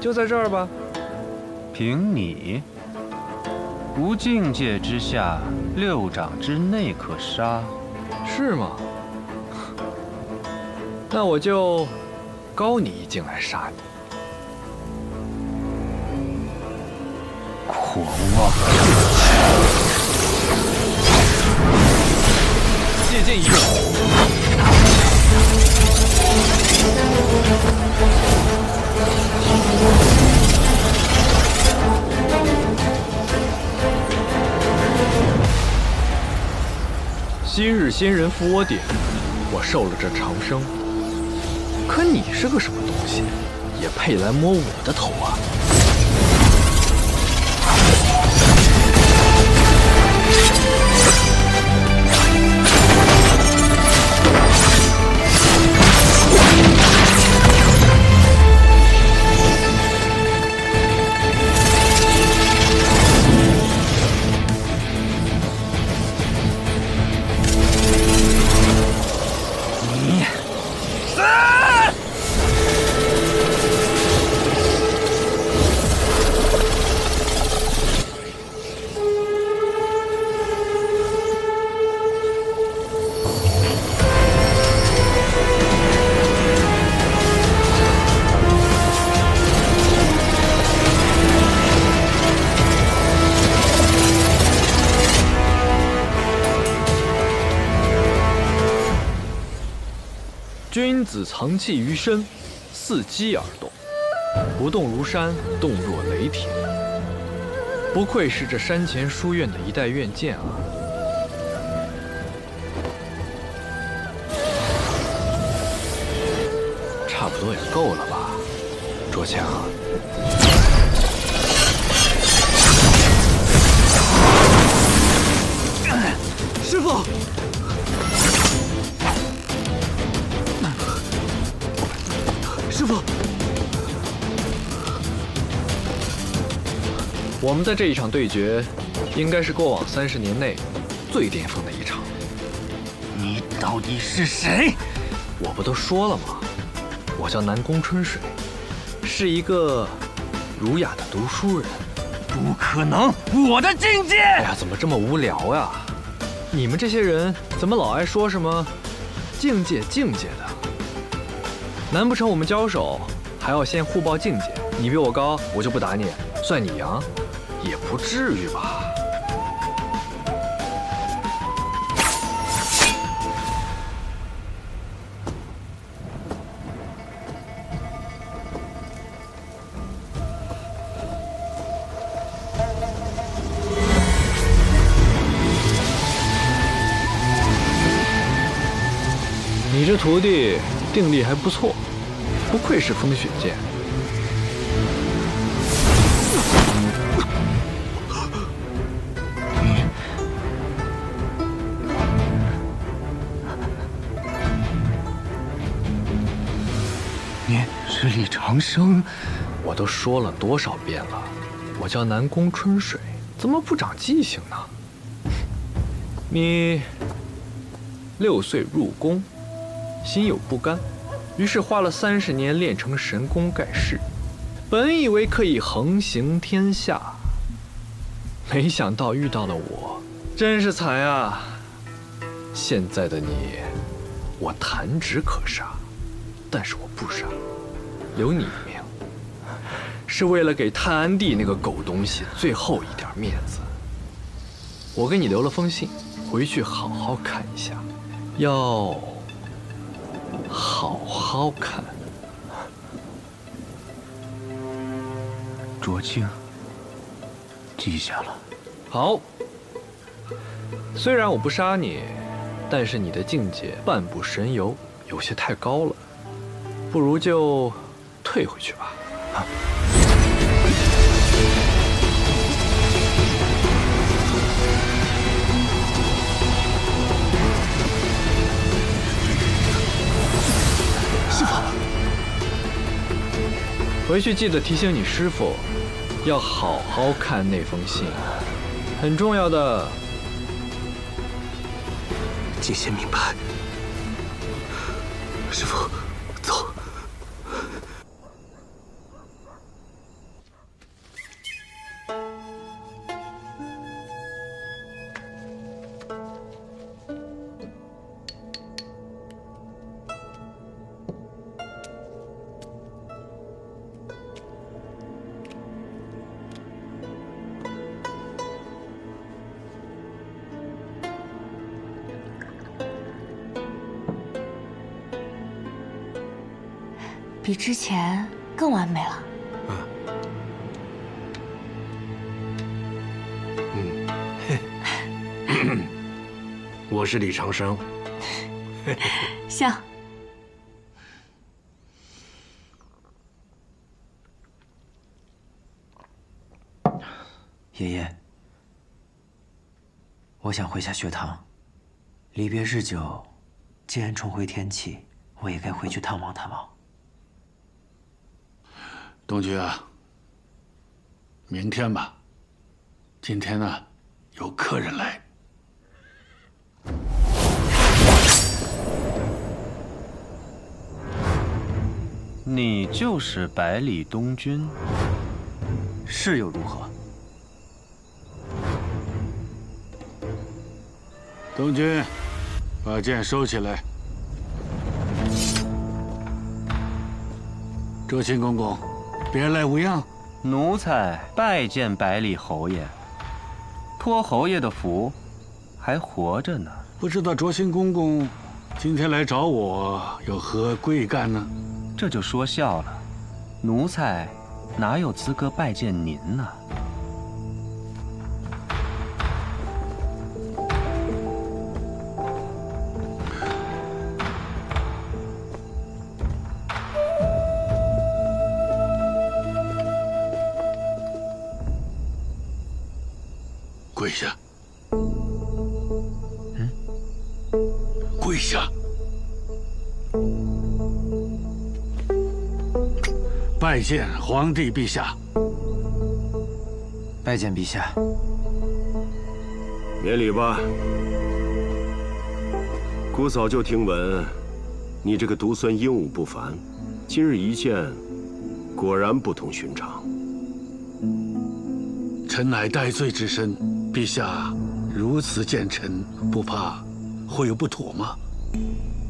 就在这儿吧。凭你，无境界之下，6掌之内可杀。是吗？那我就高你1境来杀你。狂妄！借剑一个。昔日仙人扶我点，我受了这长生。可你是个什么东西，也配来摸我的头啊？君子藏气于身，伺机而动，不动如山，动若雷霆。不愧是这山前书院的一代院剑啊！差不多也够了吧，卓强。师傅。师傅，我们的这一场对决，应该是过往30年内最巅峰的一场。你到底是谁？我不都说了吗？我叫南宫春水，是一个儒雅的读书人。不可能，我的境界！哎呀，怎么这么无聊呀？你们这些人怎么老爱说什么境界的？难不成我们交手还要先互报境界？你比我高，我就不打你，算你赢？也不至于吧。你这徒弟定力还不错，不愧是风雪剑。你是李长生？我都说了多少遍了，我叫南宫春水，怎么不长记性呢？你6岁入宫，心有不甘，于是花了30年练成神功盖世，本以为可以横行天下，没想到遇到了我，真是惨啊！现在的你，我弹指可杀，但是我不杀，留你一命，是为了给探安帝那个狗东西最后一点面子。我给你留了封信，回去好好看一下，要好好看。卓清，记下了。好，虽然我不杀你，但是你的境界半步神游，有些太高了，不如就退回去吧。啊！师傅，回去记得提醒你师傅，要好好看那封信，很重要的。姐先明白。师傅，走。比之前更完美了。我是李长生。像。爷爷，我想回下学堂。离别日久，既然重回天启，我也该回去探望探望。东君啊，明天吧。今天呢，有客人来。你就是百里东君，是又如何？东君，把剑收起来。卓亲公公，别来无恙。奴才拜见百里侯爷，托侯爷的福，还活着呢。不知道卓亲公公今天来找我有何贵干呢？这就说笑了，奴才哪有资格拜见您呢？跪下。跪下。拜见皇帝陛下。拜见陛下。免礼吧。姑早就听闻，你这个独孙英武不凡，今日一见，果然不同寻常。臣乃戴罪之身，陛下如此见臣，不怕会有不妥吗？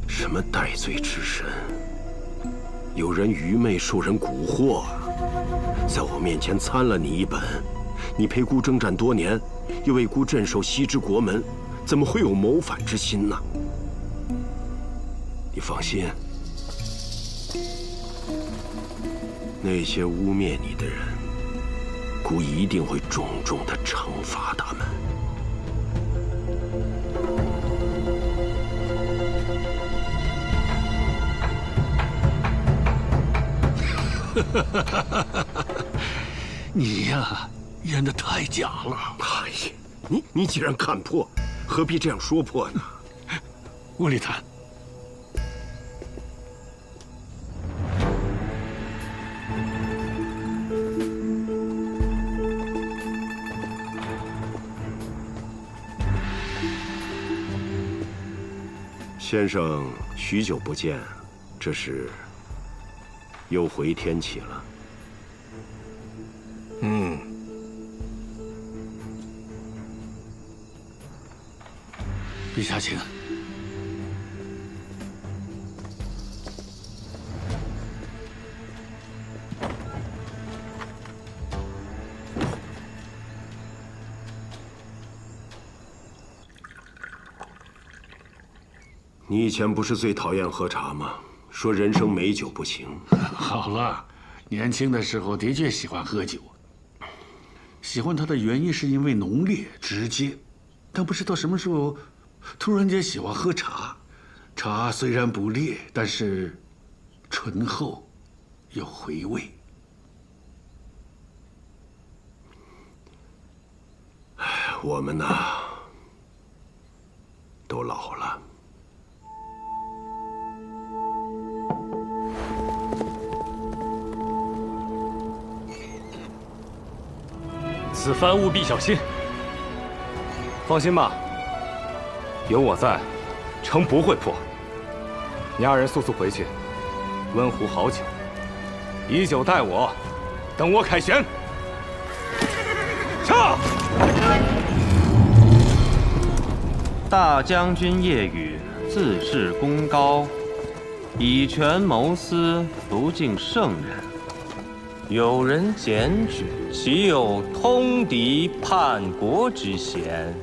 什么戴罪之身？有人愚昧，受人蛊惑，在我面前参了你一本。你陪姑征战多年，又为姑镇守西之国门，怎么会有谋反之心呢？你放心，那些污蔑你的人，姑一定会重重的惩罚他们。你呀，演得太假了。哎呀，你既然看破，何必这样说破呢？屋里谈。先生许久不见，这是又回天启了。陛下请。你以前不是最讨厌喝茶吗？说人生美酒不行。好了，年轻的时候的确喜欢喝酒。喜欢它的原因是因为浓烈直接，但不知道什么时候突然间喜欢喝茶。茶虽然不烈，但是醇厚有回味。我们呐，都老了。此番务必小心。放心吧，有我在，城不会破。你二人速速回去，温壶好酒，以酒待我，等我凯旋。上！大将军夜雨自恃功高，以权谋私，不敬圣人。有人检举，岂有通敌叛国之嫌？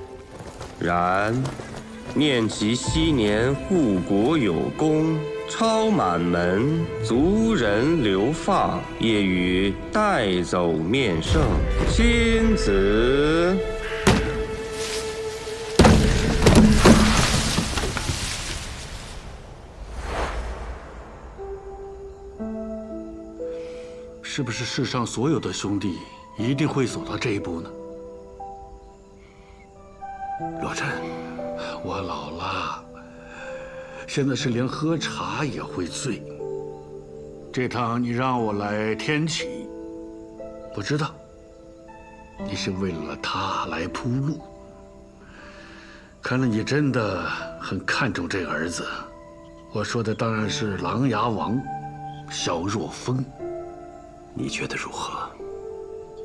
然念其昔年护国有功，超满门，族人流放，业与带走面圣。亲子。是不是世上所有的兄弟一定会走到这一步呢？洛尘，我老了，现在是连喝茶也会醉。这趟你让我来天启，我知道你是为了他来铺路。看来你真的很看重这个儿子。我说的当然是琅琊王萧若风。你觉得如何？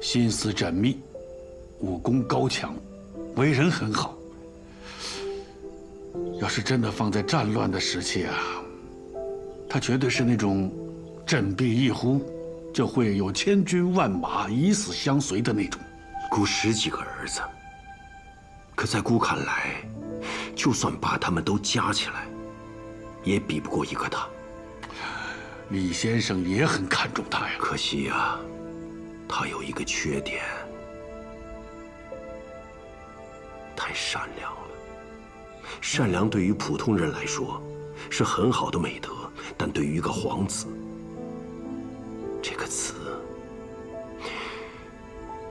心思缜密，武功高强，为人很好。要是真的放在战乱的时期啊，他绝对是那种振臂一呼就会有千军万马以死相随的那种。姑10几个儿子，可在姑看来，就算把他们都加起来，也比不过一个他。李先生也很看重他呀。可惜呀，他有一个缺点，太善良了。善良对于普通人来说是很好的美德，但对于一个皇子，这个词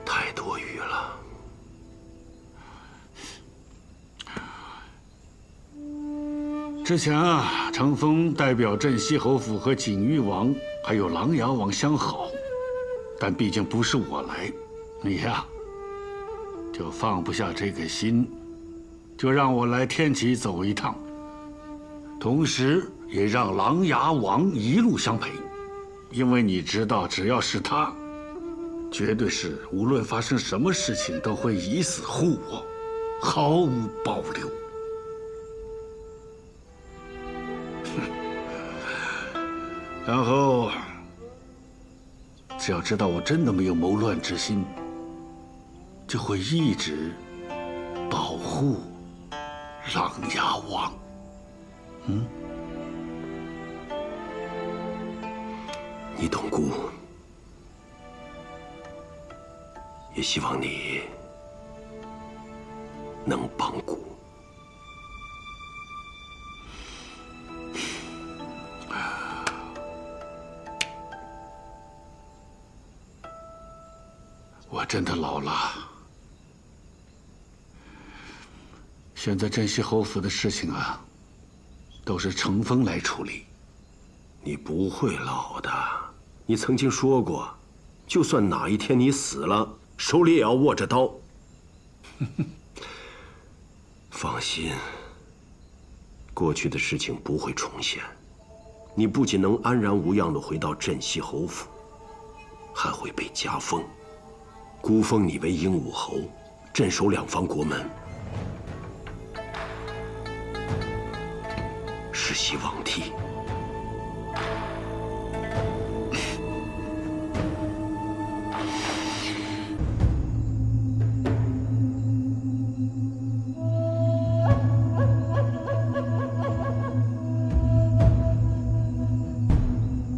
太多余了。之前啊，程峰代表镇西侯府和锦玉王还有琅琊王相好，但毕竟不是我来，你呀，就放不下这个心，就让我来天启走一趟，同时也让琅琊王一路相陪，因为你知道，只要是他，绝对是无论发生什么事情都会以死护我，毫无保留。然后，只要知道我真的没有谋乱之心，就会一直保护琅琊王。你懂姑，也希望你能帮姑。我真的老了，现在镇西侯府的事情啊，都是程峰来处理。你不会老的，你曾经说过，就算哪一天你死了，手里也要握着刀。放心，过去的事情不会重现。你不仅能安然无恙地回到镇西侯府，还会被加封。姑封你为鹦鹉侯，镇守2方国门，世袭罔替。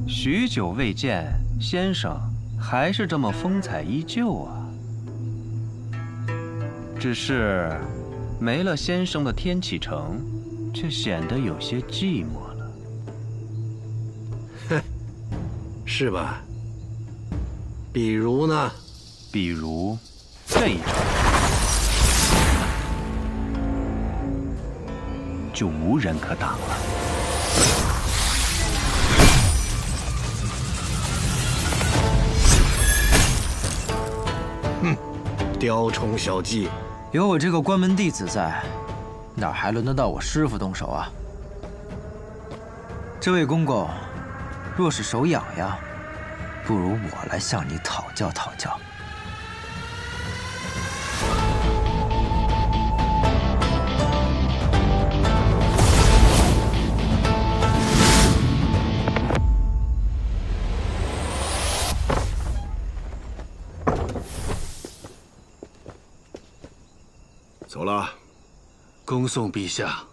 许久未见，先生还是这么风采依旧啊。只是没了先生的天启城，却显得有些寂寞了。哼，是吧？比如呢？比如这一招，就无人可挡了。雕虫小技，有我这个关门弟子在，哪还轮得到我师父动手啊？这位公公，若是手痒痒，不如我来向你讨教讨教。走了。恭送陛下。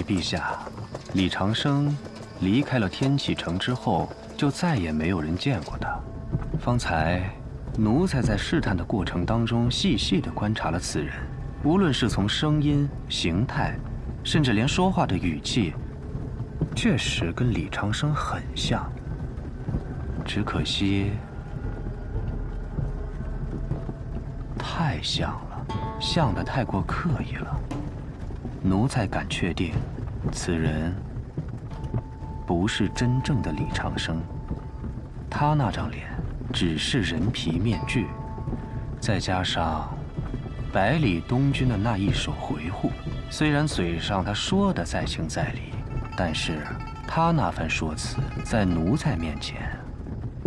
陛下，李长生离开了天启城之后，就再也没有人见过他。方才奴才在试探的过程当中，细细地观察了此人，无论是从声音、形态，甚至连说话的语气，确实跟李长生很像。只可惜，太像了，像得太过刻意了。奴才敢确定，此人不是真正的李长生。他那张脸只是人皮面具，再加上百里东军的那一手回护，虽然嘴上他说的在情在理，但是他那番说辞在奴才面前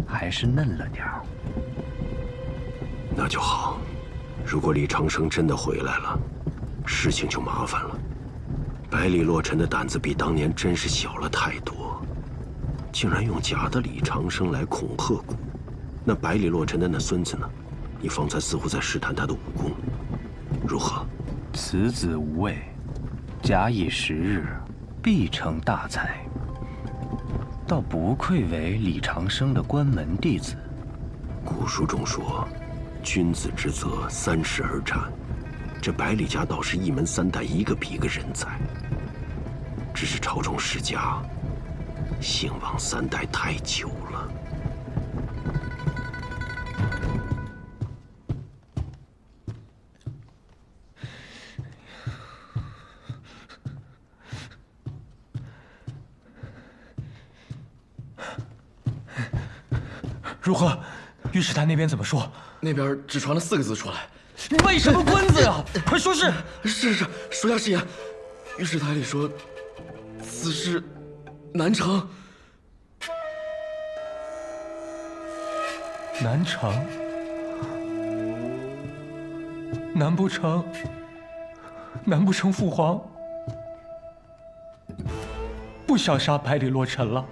还是嫩了点儿。那就好，如果李长生真的回来了，事情就麻烦了。百里洛尘的胆子比当年真是小了太多，竟然用假的李长生来恐吓蛊。那百里洛尘的那孙子呢？你方才似乎在试探他的武功，如何？此子无畏，假以时日，必成大才。倒不愧为李长生的关门弟子。古书中说，君子之泽30而战。这百里家倒是一门三代，一个比一个人才。只是朝中世家，兴亡3代太久了。如何？御史台那边怎么说？那边只传了4个字出来。你为什么关字啊？快说是。是，属下是言。御史台里说，此事难成。难成？难不成？难不成父皇不想杀百里洛尘了？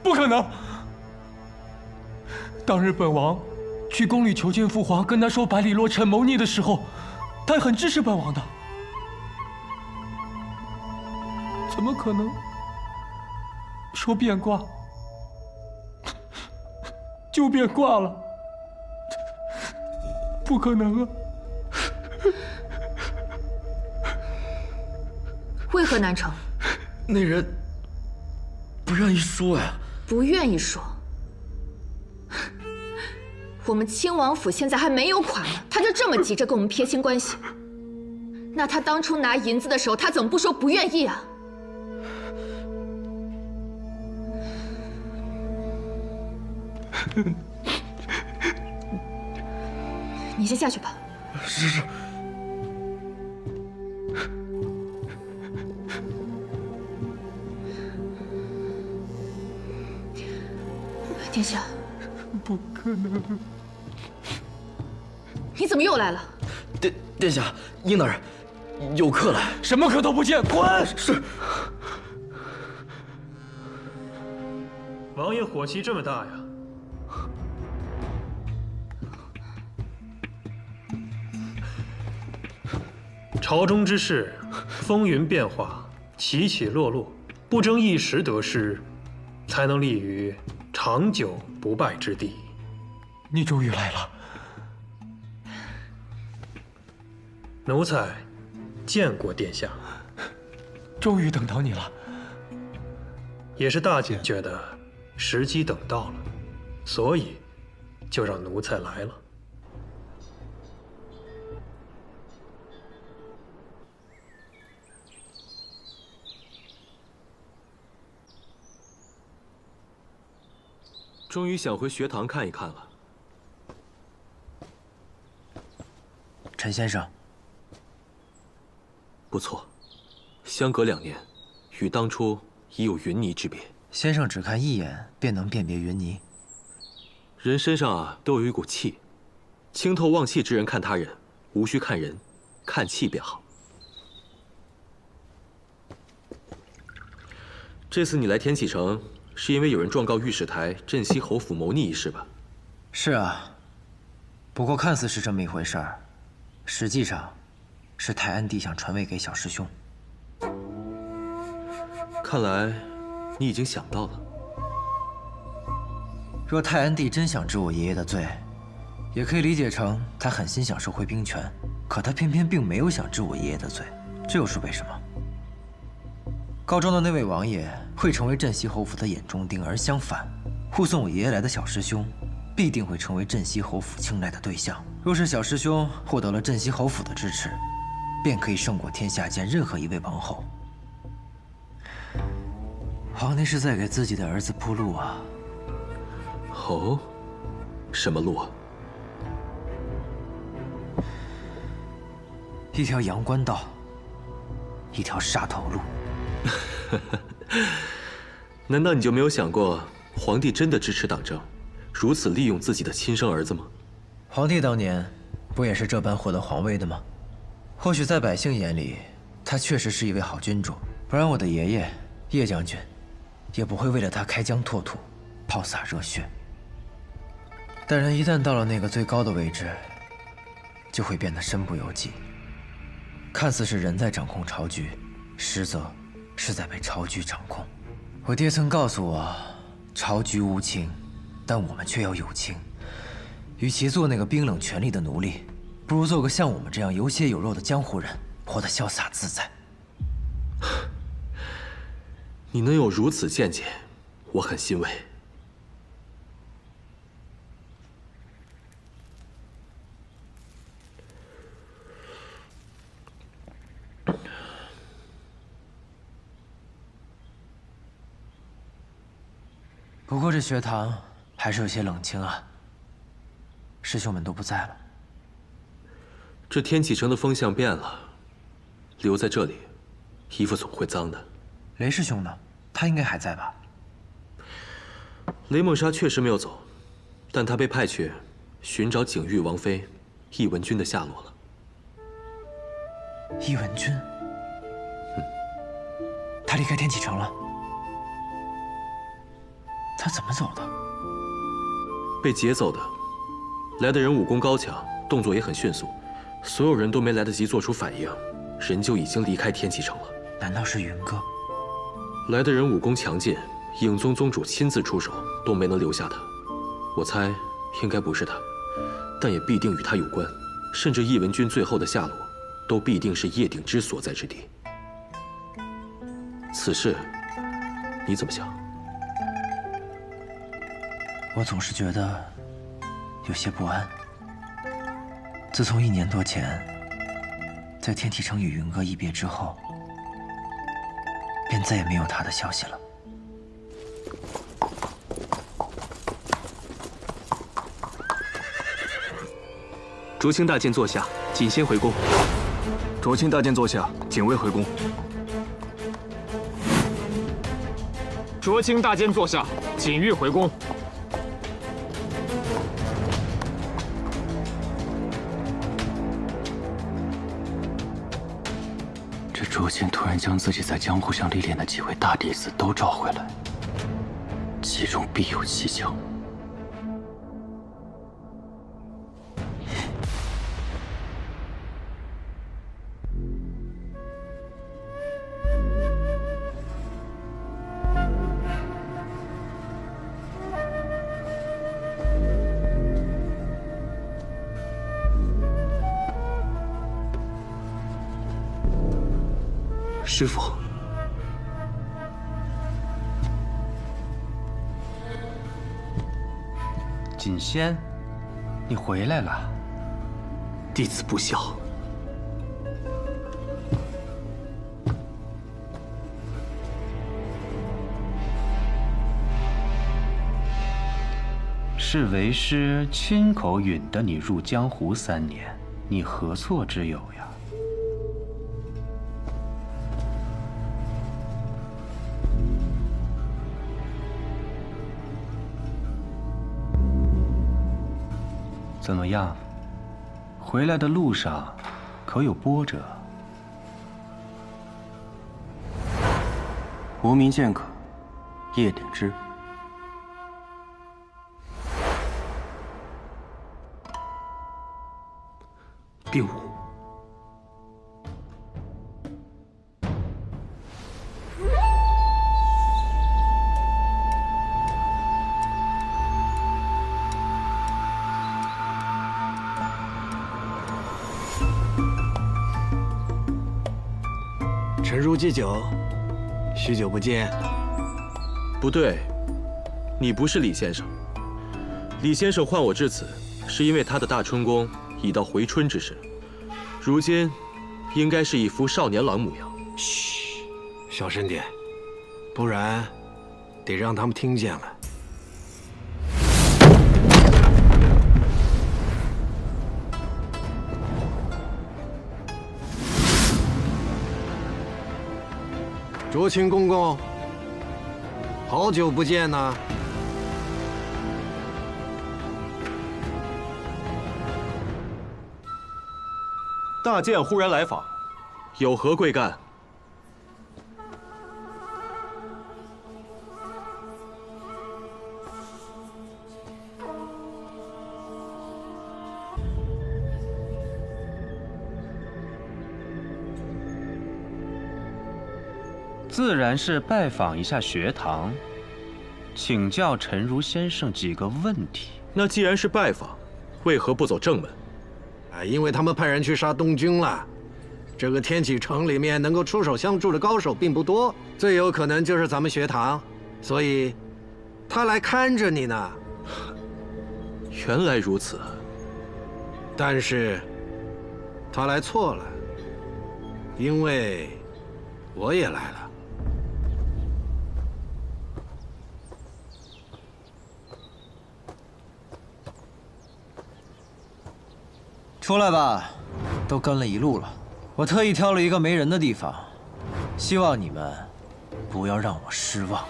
不可能！当日本王去宫里求见父皇，跟他说百里洛尘谋逆的时候，他很支持本王的。怎么可能说变卦就变卦了？不可能啊！为何难成？那人不愿意说呀。不愿意说。我们亲王府现在还没有垮呢，他就这么急着跟我们撇清关系。那他当初拿银子的时候，他怎么不说不愿意啊？你先下去吧。是。殿下，不可能！你怎么又来了？殿下，英大人，有客来。什么客都不见，滚！是。王爷火气这么大呀？朝中之事，风云变化，起起落落，不争一时得失，才能立于长久不败之地。你终于来了。奴才见过殿下。终于等到你了。也是大姐觉得时机等到了，所以就让奴才来了。终于想回学堂看一看了。陈先生，不错，相隔2年，与当初已有云泥之别。先生只看一眼便能辨别云泥。人身上都有一股气，清透旺气之人看他人，无需看人，看气便好。这次你来天启城，是因为有人状告御史台镇西侯府谋逆一事吧？是啊，不过看似是这么一回事儿，实际上是太安帝想传位给小师兄。看来你已经想到了。若太安帝真想治我爷爷的罪，也可以理解成他狠心想收回兵权，可他偏偏并没有想治我爷爷的罪，这又是为什么？高中的那位王爷会成为镇西侯府的眼中钉，而相反，护送我爷爷来的小师兄，必定会成为镇西侯府青睐的对象。若是小师兄获得了镇西侯府的支持，便可以胜过天下间任何一位王后。皇帝是在给自己的儿子铺路啊！哦，什么路啊？一条阳关道，一条杀头路。难道你就没有想过，皇帝真的支持党争，如此利用自己的亲生儿子吗？皇帝当年不也是这般获得皇位的吗？或许在百姓眼里，他确实是一位好君主，不然我的爷爷叶将军也不会为了他开疆拓土，泡洒热血。但人一旦到了那个最高的位置，就会变得身不由己。看似是人在掌控朝局，实则是在被朝局掌控。我爹曾告诉我，朝局无情，但我们却要有情。与其做那个冰冷权力的奴隶，不如做个像我们这样有血有肉的江湖人，活得潇洒自在。你能有如此见解，我很欣慰。不过这学堂还是有些冷清啊，师兄们都不在了。这天启城的风向变了，留在这里，衣服总会脏的。雷师兄呢？他应该还在吧？雷梦莎确实没有走，但他被派去寻找景玉王妃易文君的下落了。易文君？他离开天启城了？他怎么走的？被劫走的。来的人武功高强，动作也很迅速，所有人都没来得及做出反应，人就已经离开天启城了。难道是云哥？来的人武功强劲，影宗宗主亲自出手都没能留下他。我猜应该不是他，但也必定与他有关，甚至易文君最后的下落，都必定是叶鼎之所在之地。此事，你怎么想？我总是觉得有些不安。自从1年多前，在天启城与云哥一别之后，便再也没有他的消息了。卓卿大剑坐下，谨先回宫。卓卿大剑坐下，谨未回宫。卓卿大剑坐下，谨欲回宫。这卓卿突然将自己在江湖上历练的几位大弟子都召回来，其中必有蹊跷。师父，锦仙，你回来了。弟子不孝。是为师亲口允得你入江湖3年，你何错之有呀？怎么样？回来的路上可有波折？无名剑客叶鼎之。并无。沉入祭酒，许久不见。不对，你不是李先生。李先生唤我至此，是因为他的大春宫已到回春之时，如今应该是一副少年郎模样。嘘，小声点，不然得让他们听见了。卓清公公，好久不见呐！大剑忽然来访，有何贵干？自然是拜访一下学堂，请教陈如先生几个问题。那既然是拜访，为何不走正门？因为他们派人去杀东军了。这个天启城里面能够出手相助的高手并不多，最有可能就是咱们学堂，所以他来看着你呢。原来如此。但是他来错了，因为我也来了。出来吧，都跟了一路了。我特意挑了一个没人的地方，希望你们不要让我失望。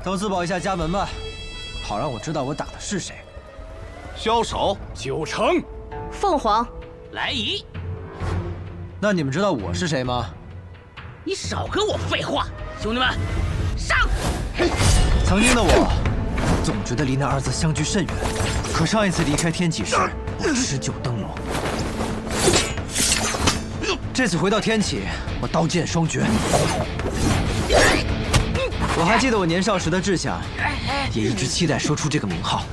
都自保一下家门吧，好让我知道我打的是谁。枭首9成，凤凰来仪。那你们知道我是谁吗？你少跟我废话，兄弟们，上！曾经的我，总觉得离那2字相距甚远。可上一次离开天启时，我持久登龙。这次回到天启，我刀剑双绝。我还记得我年少时的志向，也一直期待说出这个名号。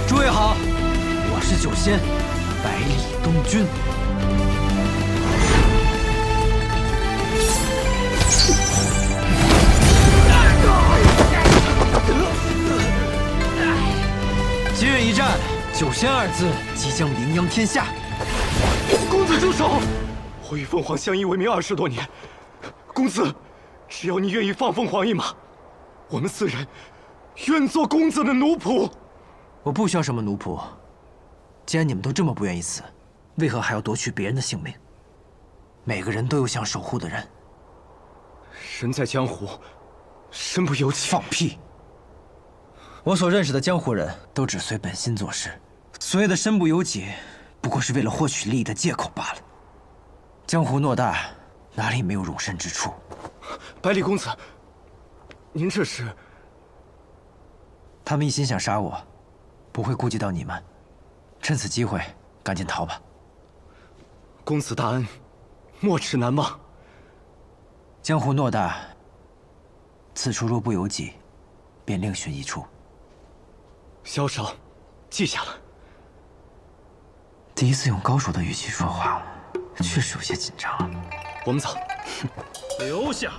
诸位好，我是九仙，百里东君。今日一战，九仙2字即将名扬天下。公子住手！我与凤凰相依为命20多年，公子，只要你愿意放凤凰一马，我们4人愿做公子的奴仆。我不需要什么奴仆。既然你们都这么不愿意死，为何还要夺取别人的性命？每个人都有想守护的人。人在江湖，身不由己。放屁！我所认识的江湖人都只随本心做事，所谓的身不由己，不过是为了获取利益的借口罢了。江湖偌大，哪里没有容身之处？百里公子，您这是……他们一心想杀我，不会顾及到你们。趁此机会，赶紧逃吧。公子大恩，没齿难忘。江湖偌大，此处若不由己，便另寻一处。萧少，记下了。第一次用高手的语气说话，确实有些紧张啊。我们走。留下。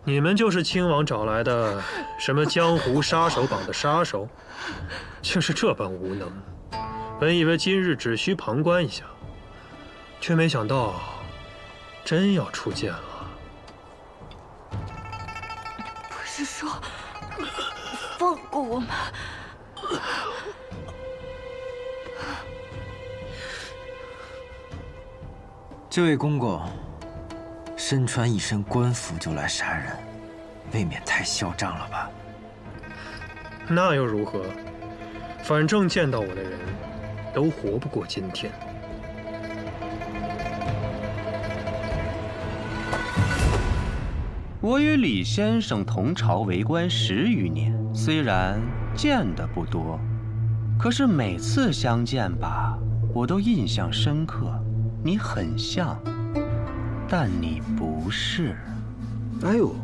你们就是亲王找来的什么江湖杀手榜的杀手，竟是这般无能。本以为今日只需旁观一下，却没想到真要出剑了。不是说放过我们？这位公公身穿一身官服就来杀人，未免太嚣张了吧？那又如何？反正见到我的人都活不过今天。我与李先生同朝为官10余年，虽然见得不多，可是每次相见吧，我都印象深刻。你很像，但你不是。哎呦，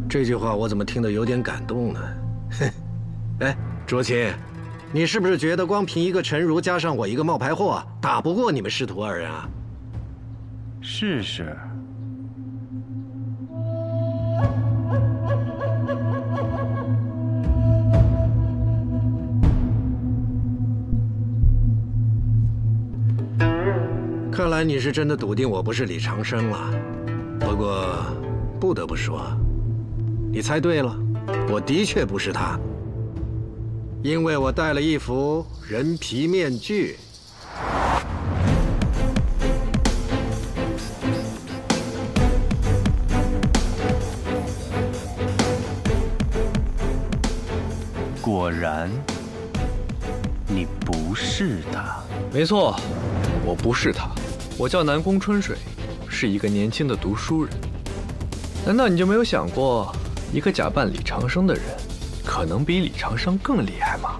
这句话我怎么听得有点感动呢？哎，卓钦，你是不是觉得光凭一个陈如加上我一个冒牌货，打不过你们师徒二人啊？试试。看来你是真的笃定我不是李长生了。不过，不得不说，你猜对了，我的确不是他，因为我戴了一副人皮面具。果然，你不是他。没错，我不是他。我叫南宫春水，是一个年轻的读书人。难道你就没有想过，一个假扮李长生的人，可能比李长生更厉害吗？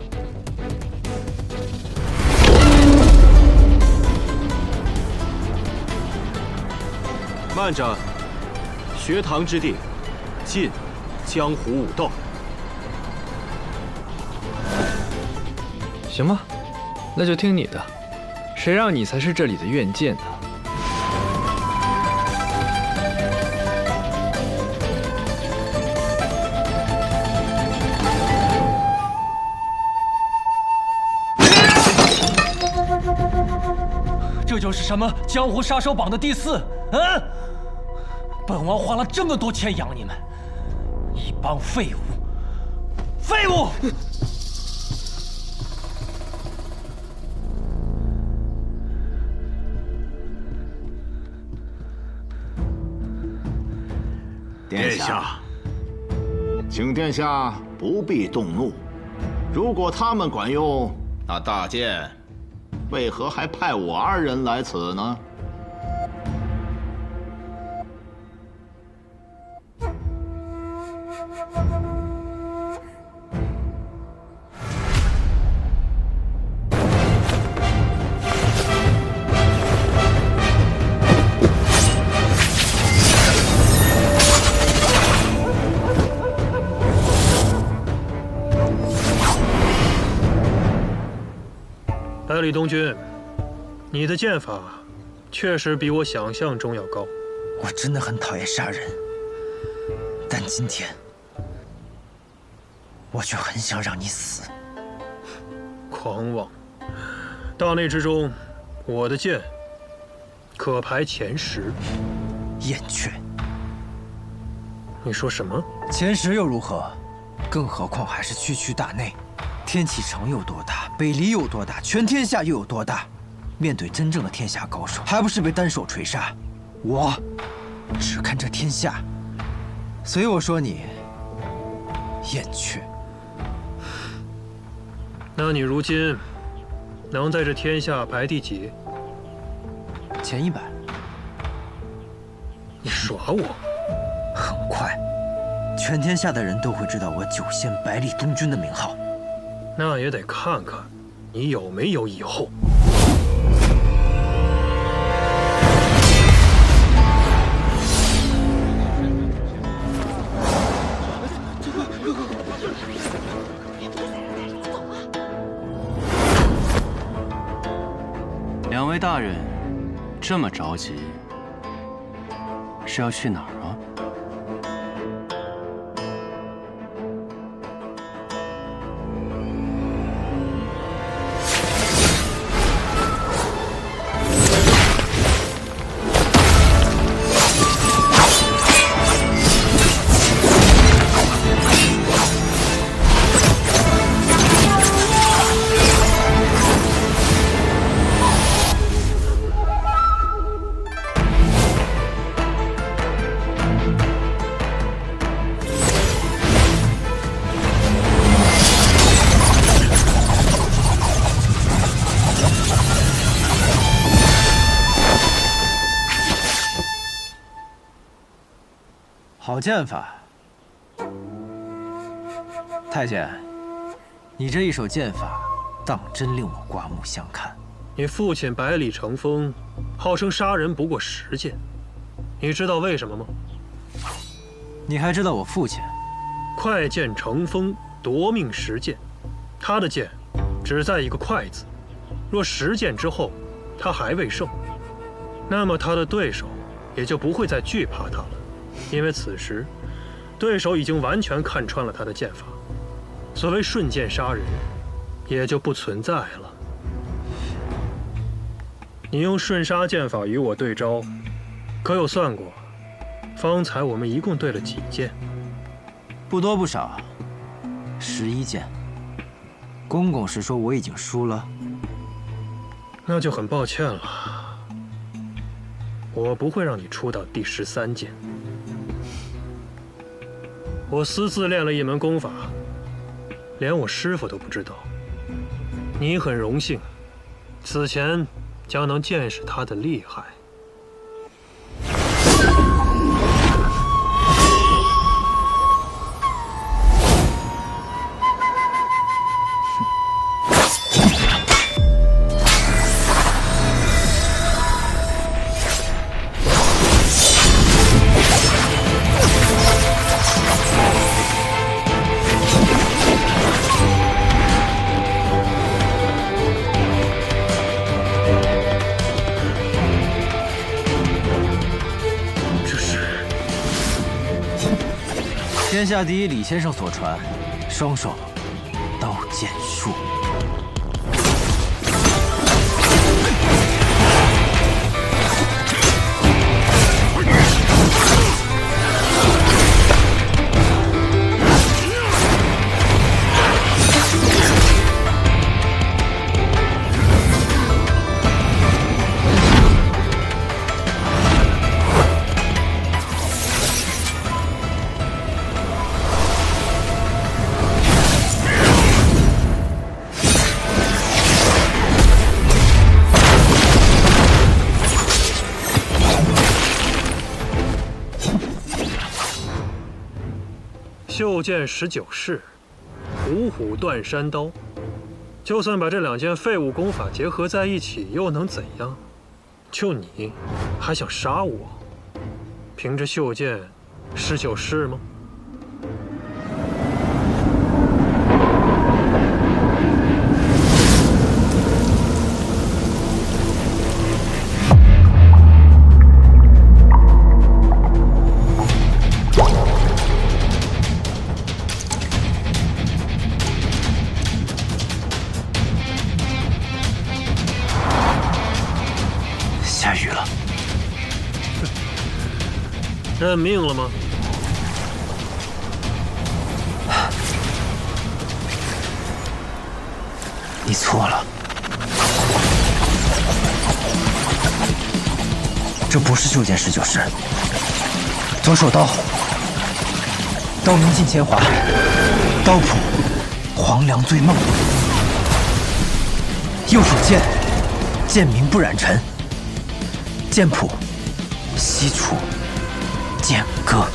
慢着，学堂之地，禁江湖武斗。行吧，那就听你的。谁让你才是这里的院剑呢？这就是什么江湖杀手榜的第4？嗯，本王花了这么多钱养你们，一帮废物，废物！殿下，请殿下不必动怒。如果他们管用，那大剑为何还派我2人来此呢？百里东君，你的剑法确实比我想象中要高。我真的很讨厌杀人，但今天我却很想让你死。狂妄！大内之中，我的剑可排前10。燕雀，你说什么？前10又如何？更何况还是区区大内。天启城有多大，北离有多大，全天下又有多大？面对真正的天下高手，还不是被单手锤杀？我只看这天下，所以我说你燕雀。那你如今能在这天下排第几？前100。你耍我？很快，全天下的人都会知道我9仙百里东君的名号。那也得看看你有没有以后。2位大人，这么着急，是要去哪儿啊？好剑法，太监，你这一手剑法，当真令我刮目相看。你父亲百里成风，号称杀人不过10剑，你知道为什么吗？你还知道我父亲？快剑成风，夺命10剑，他的剑只在一个快字。若10剑之后，他还未胜，那么他的对手也就不会再惧怕他了，因为此时对手已经完全看穿了他的剑法，所谓瞬间杀人也就不存在了。你用瞬杀剑法与我对招，可有算过？方才我们一共对了几剑？不多不少，11剑。公公是说我已经输了？那就很抱歉了，我不会让你出到第13剑。我私自练了一门功法，连我师傅都不知道。你很荣幸，此前将能见识他的厉害。天下第一李先生所传，双手刀剑术。袖剑19式，虎虎断山刀。就算把这2件废物功法结合在一起，又能怎样？就你，还想杀我？凭着袖剑19式吗？下雨了，认命了吗？你错了，这不是袖剑19式。左手刀，刀名尽铅华，刀谱黄粱醉梦；右手剑，剑名不染尘。剑谱，西楚剑歌。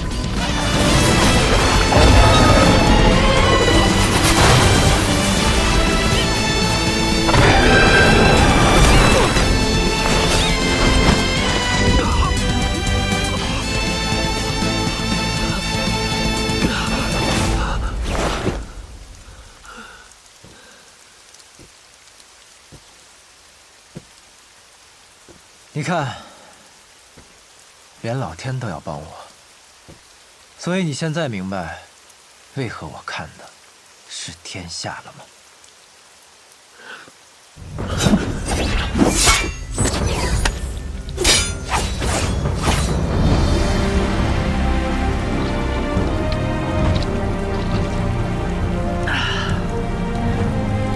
你看，连老天都要帮我，所以你现在明白，为何我看的是天下了吗？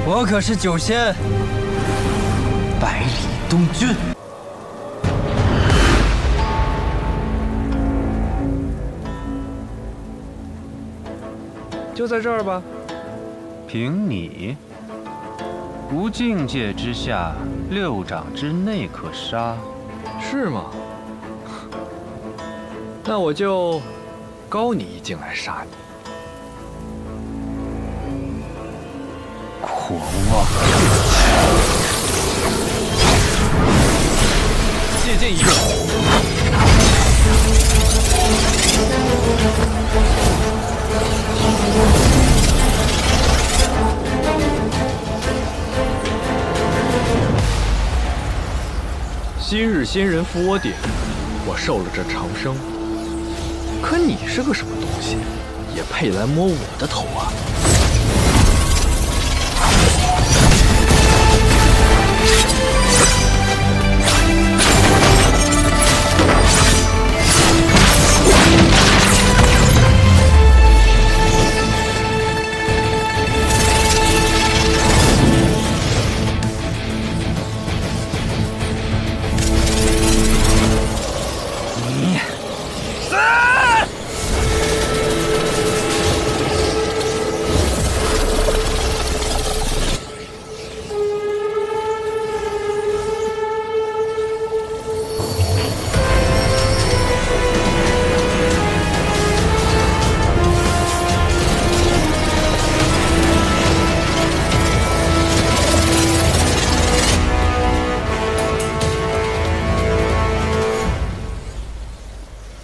我可是9仙，百里东君。就在这儿吧。凭你，无境界之下，6掌之内可杀。是吗？那我就高你一进来杀你。狂妄！借剑一刃。昔日仙人扶我点，我受了这长生。可你是个什么东西，也配来摸我的头啊？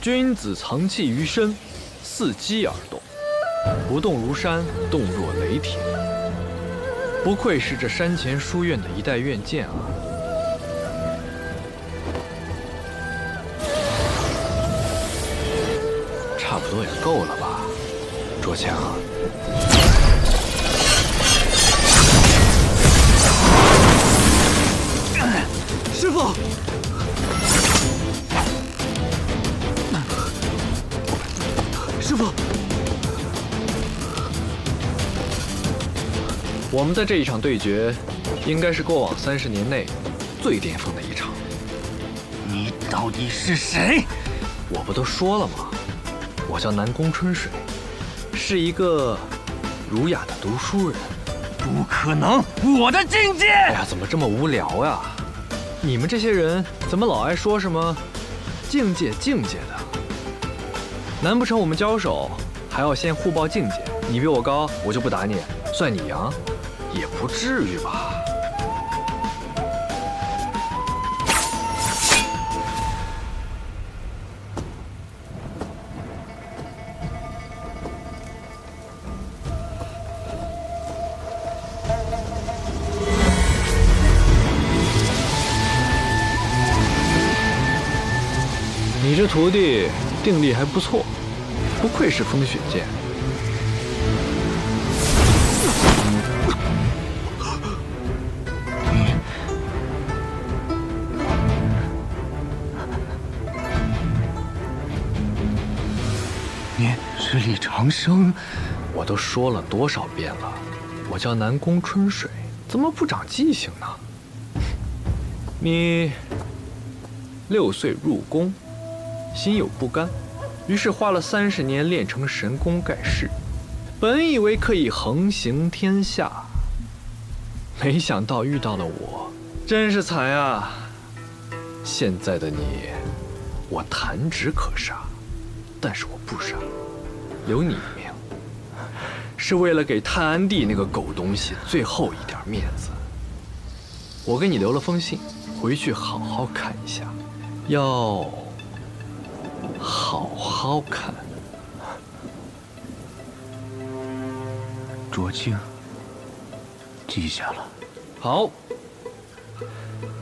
君子藏气于身，伺机而动，不动如山，动若雷霆。不愧是这山前书院的一代院剑啊！差不多也够了吧，卓强。师傅。 师傅，我们的这一场对决，应该是过往30年内最巅峰的一场。你到底是谁？我不都说了吗？我叫南宫春水，是一个儒雅的读书人。不可能，我的境界！哎呀，怎么这么无聊呀？你们这些人怎么老爱说什么境界的？ 难不成我们交手还要先互报境界？你比我高，我就不打你，算你赢？也不至于吧？你这徒弟定力还不错，不愧是风雪剑。你是李长生？我都说了多少遍了，我叫南宫春水，怎么不长记性呢？你6岁入宫。 心有不甘，于是花了30年练成神功盖世。本以为可以横行天下，没想到遇到了我，真是惨啊！现在的你，我弹指可杀，但是我不杀，留你一命，是为了给探安帝那个狗东西最后一点面子。我给你留了封信，回去好好看一下，要。 好好看，卓清，记下了。好，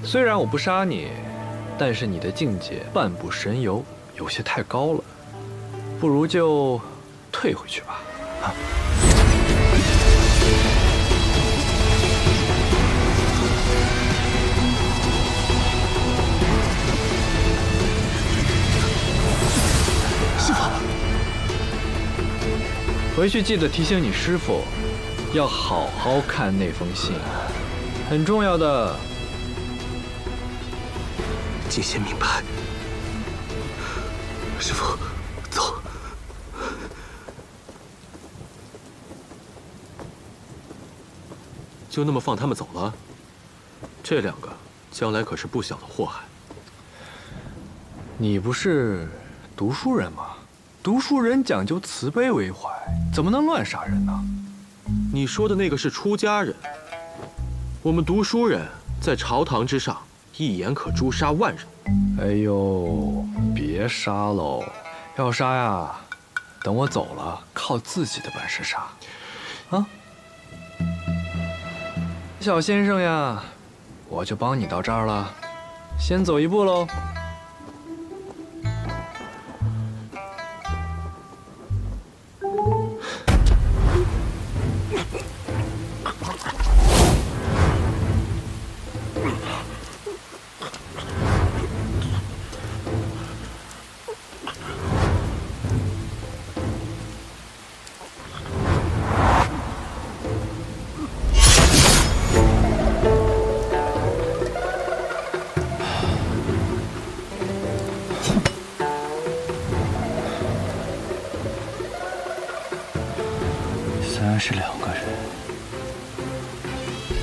虽然我不杀你，但是你的境界半步神游，有些太高了，不如就退回去吧。啊 师傅，回去记得提醒你师傅，要好好看那封信，很重要的。谨先明白。师傅，走。就那么放他们走了？这2个将来可是不小的祸害。你不是读书人吗？读书人讲究慈悲为怀，怎么能乱杀人呢？你说的那个是出家人，我们读书人在朝堂之上，一言可诛杀万人。哎呦，别杀喽！要杀呀，等我走了，靠自己的本事杀。啊，小先生呀，我就帮你到这儿了，先走一步喽。虽然是2个人，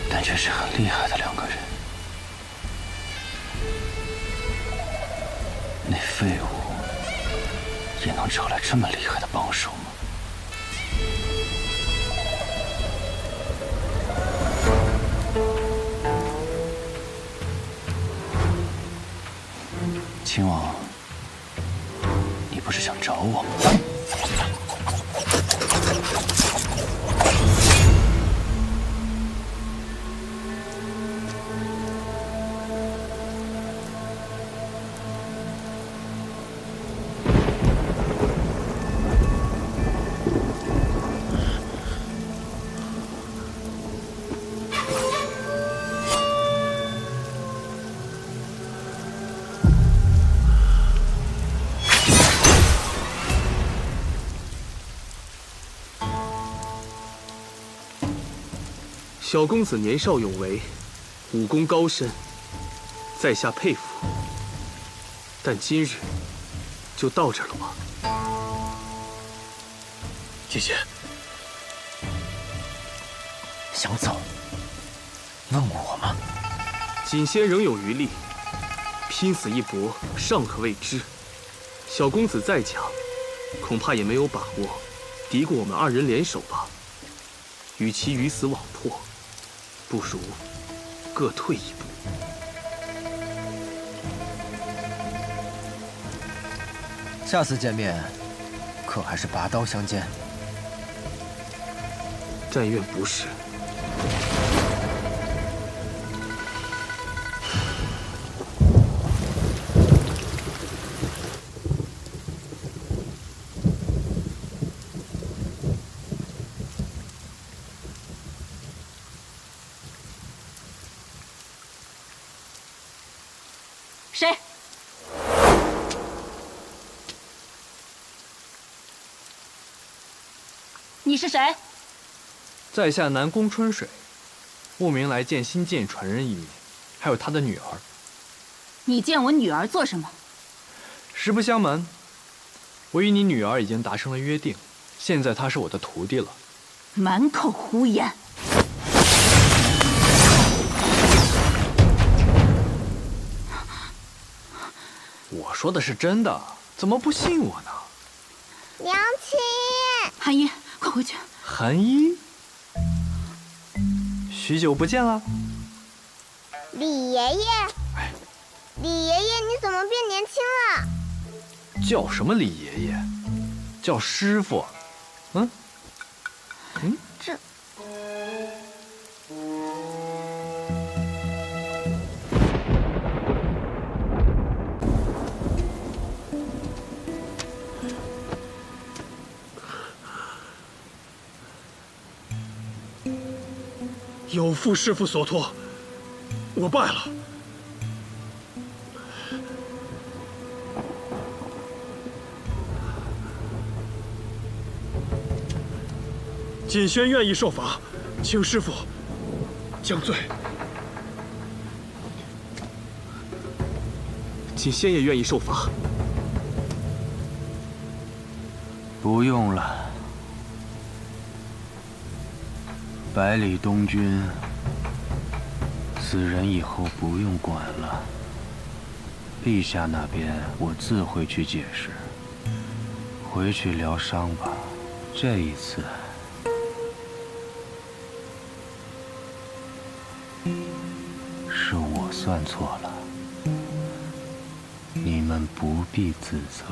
但却是很厉害的2个人。那废物也能找来这么厉害的帮手吗？亲王，你不是想找我吗？小公子年少有为，武功高深，在下佩服。但今日就到这儿了吗？姐姐，想走？问我吗？锦仙仍有余力，拼死一搏尚可未知。小公子再强，恐怕也没有把握敌过我们2人联手吧。与其鱼死网破，不如各退一步。下次见面，可还是拔刀相见？但愿不是。谁？你是谁？在下南宫春水，慕名来见新晋传人一面，还有他的女儿。你见我女儿做什么？实不相瞒，我与你女儿已经达成了约定，现在她是我的徒弟了。满口胡言！我说的是真的，怎么不信我呢？娘亲，韩一，快回去！韩一，许久不见了。李爷爷，李爷爷，你怎么变年轻了？叫什么李爷爷？叫师傅。这。有负师父所托，我败了。锦轩愿意受罚，请师父降罪。锦仙也愿意受罚。不用了。百里东军，此人以后不用管了。陛下那边我自会去解释。回去疗伤吧。这一次，是我算错了，你们不必自责。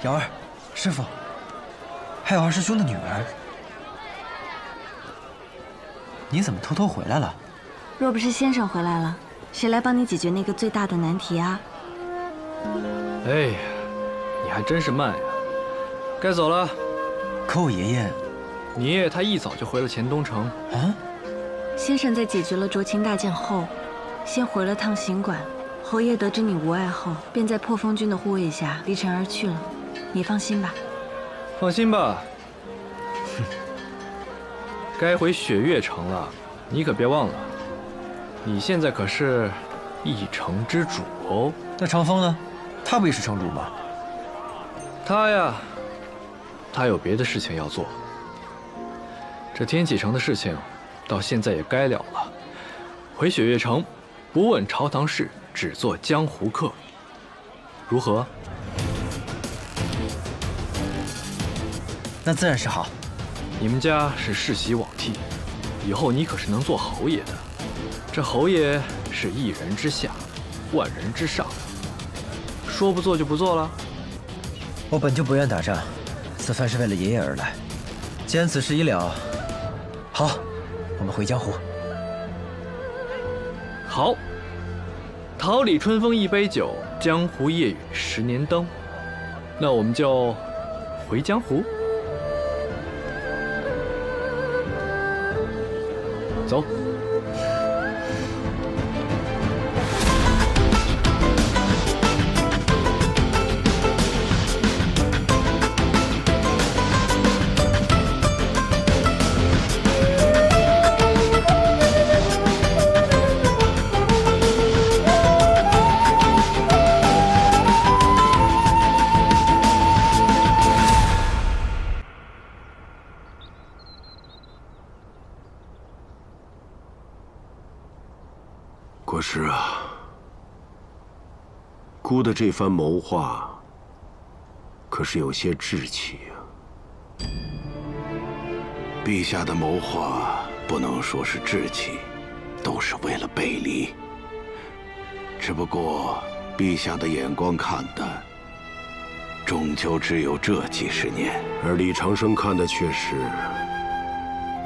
瑶儿，师傅，还有二师兄的女儿，你怎么偷偷回来了？若不是先生回来了，谁来帮你解决那个最大的难题啊？哎呀，你还真是慢呀！该走了。可我爷爷，你爷爷他一早就回了黔东城。啊？先生在解决了卓秦大剑后，先回了趟行馆。侯爷得知你无碍后，便在破风军的护卫下离城而去了。你放心吧。放心吧。哼，该回雪月城了，你可别忘了，你现在可是一城之主哦。那长风呢？他不也是城主吗？他呀，他有别的事情要做。这天启城的事情，到现在也该了了。回雪月城，不问朝堂事，只做江湖客，如何？那自然是好。你们家是世袭罔替，以后你可是能做侯爷的。这侯爷是一人之下，万人之上，说不做就不做了。我本就不愿打仗，此番是为了爷爷而来。既然此事已了，好，我们回江湖。好，桃李春风一杯酒，江湖夜雨10年灯。那我们就回江湖。走。国师啊，姑的这番谋划，可是有些志气啊。陛下的谋划不能说是志气，都是为了背离。只不过陛下的眼光看的，终究只有这几十年，而李长生看的却是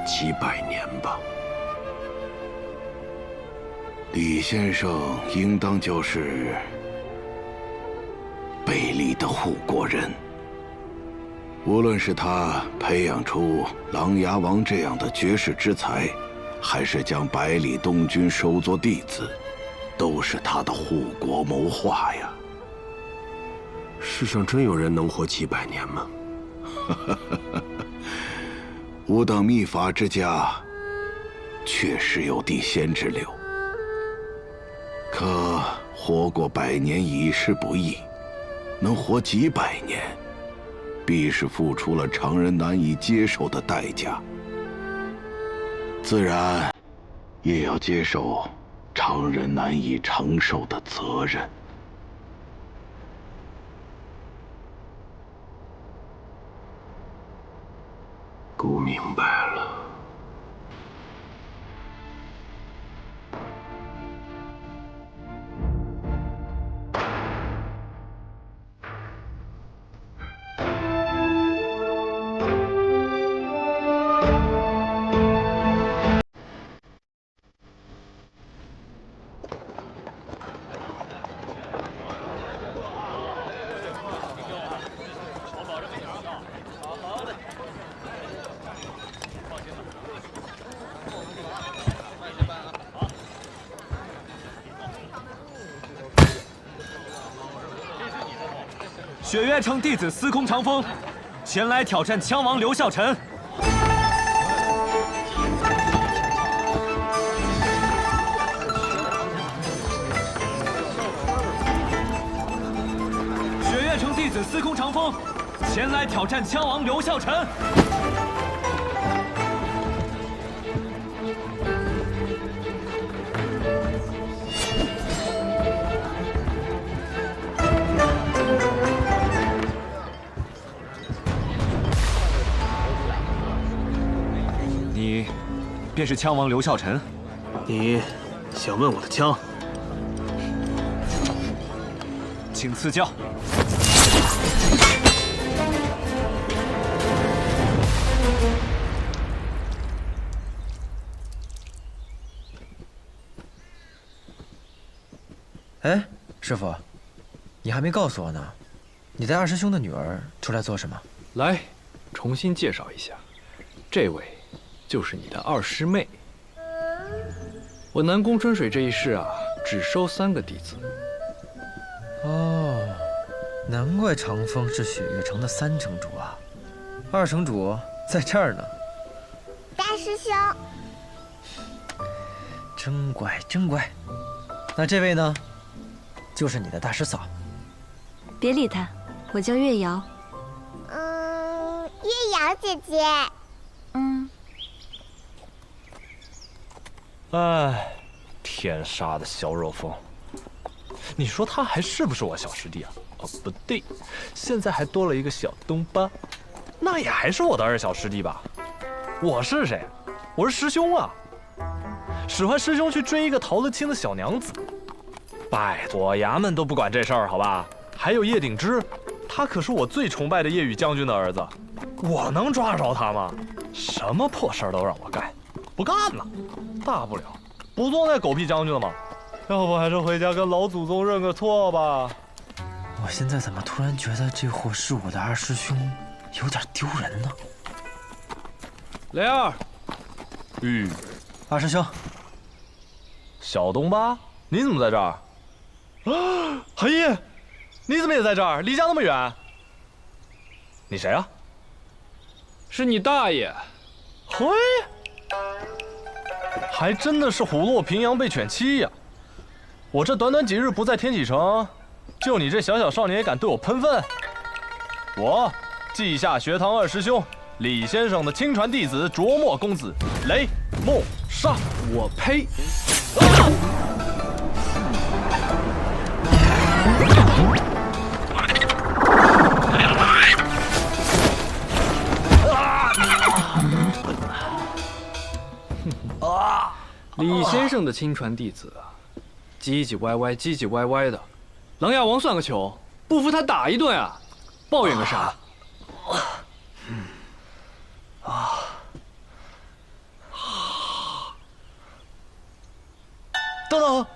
几百年吧。李先生应当就是北离的护国人。无论是他培养出琅琊王这样的绝世之才，还是将百里东军收作弟子，都是他的护国谋划呀。世上真有人能活几百年吗？吾等秘法之家，确实有地仙之流。可活过100年已是不易，能活几百年，必是付出了常人难以接受的代价，自然也要接受常人难以承受的责任。姑明白了。雪月城弟子司空长风，前来挑战羌王刘孝臣。雪月城弟子司空长风，前来挑战羌王刘孝臣。你便是羌王刘孝臣？你想问我的枪？请赐教。哎，师傅，你还没告诉我呢，你带二师兄的女儿出来做什么？来，重新介绍一下，这位就是你的二师妹。我南宫春水这一世啊，只收3个弟子。哦，难怪长风是雪月城的3城主啊，2城主在这儿呢。大师兄，真乖真乖。那这位呢，就是你的大师嫂。别理他，我叫月瑶。月瑶姐姐。哎，天杀的小肉蜂！你说他还是不是我小师弟啊？哦，不对，现在还多了一个小东巴，那也还是我的2小师弟吧？我是谁？我是师兄啊！使唤师兄去追一个逃得轻的小娘子，拜托，衙门都不管这事儿，好吧？还有叶鼎之，他可是我最崇拜的叶羽将军的儿子，我能抓着他吗？什么破事儿都让我干，不干了。大不了不做那狗屁将军了吗？要不还是回家跟老祖宗认个错吧。我现在怎么突然觉得这货是我的2师兄，有点丢人呢？雷二，2师兄，小东巴，你怎么在这儿？啊，韩毅，你怎么也在这儿？离家那么远。你谁啊？是你大爷。嘿。还真的是虎落平阳被犬欺呀！我这短短几日不在天启城，就你这小小少年也敢对我喷粪？我稷下学堂2师兄李先生的亲传弟子卓墨公子雷梦沙，我呸！李先生的亲传弟子，唧唧歪歪，唧唧歪歪的，琅琊王算个球，不服他打一顿啊！抱怨个啥？等等，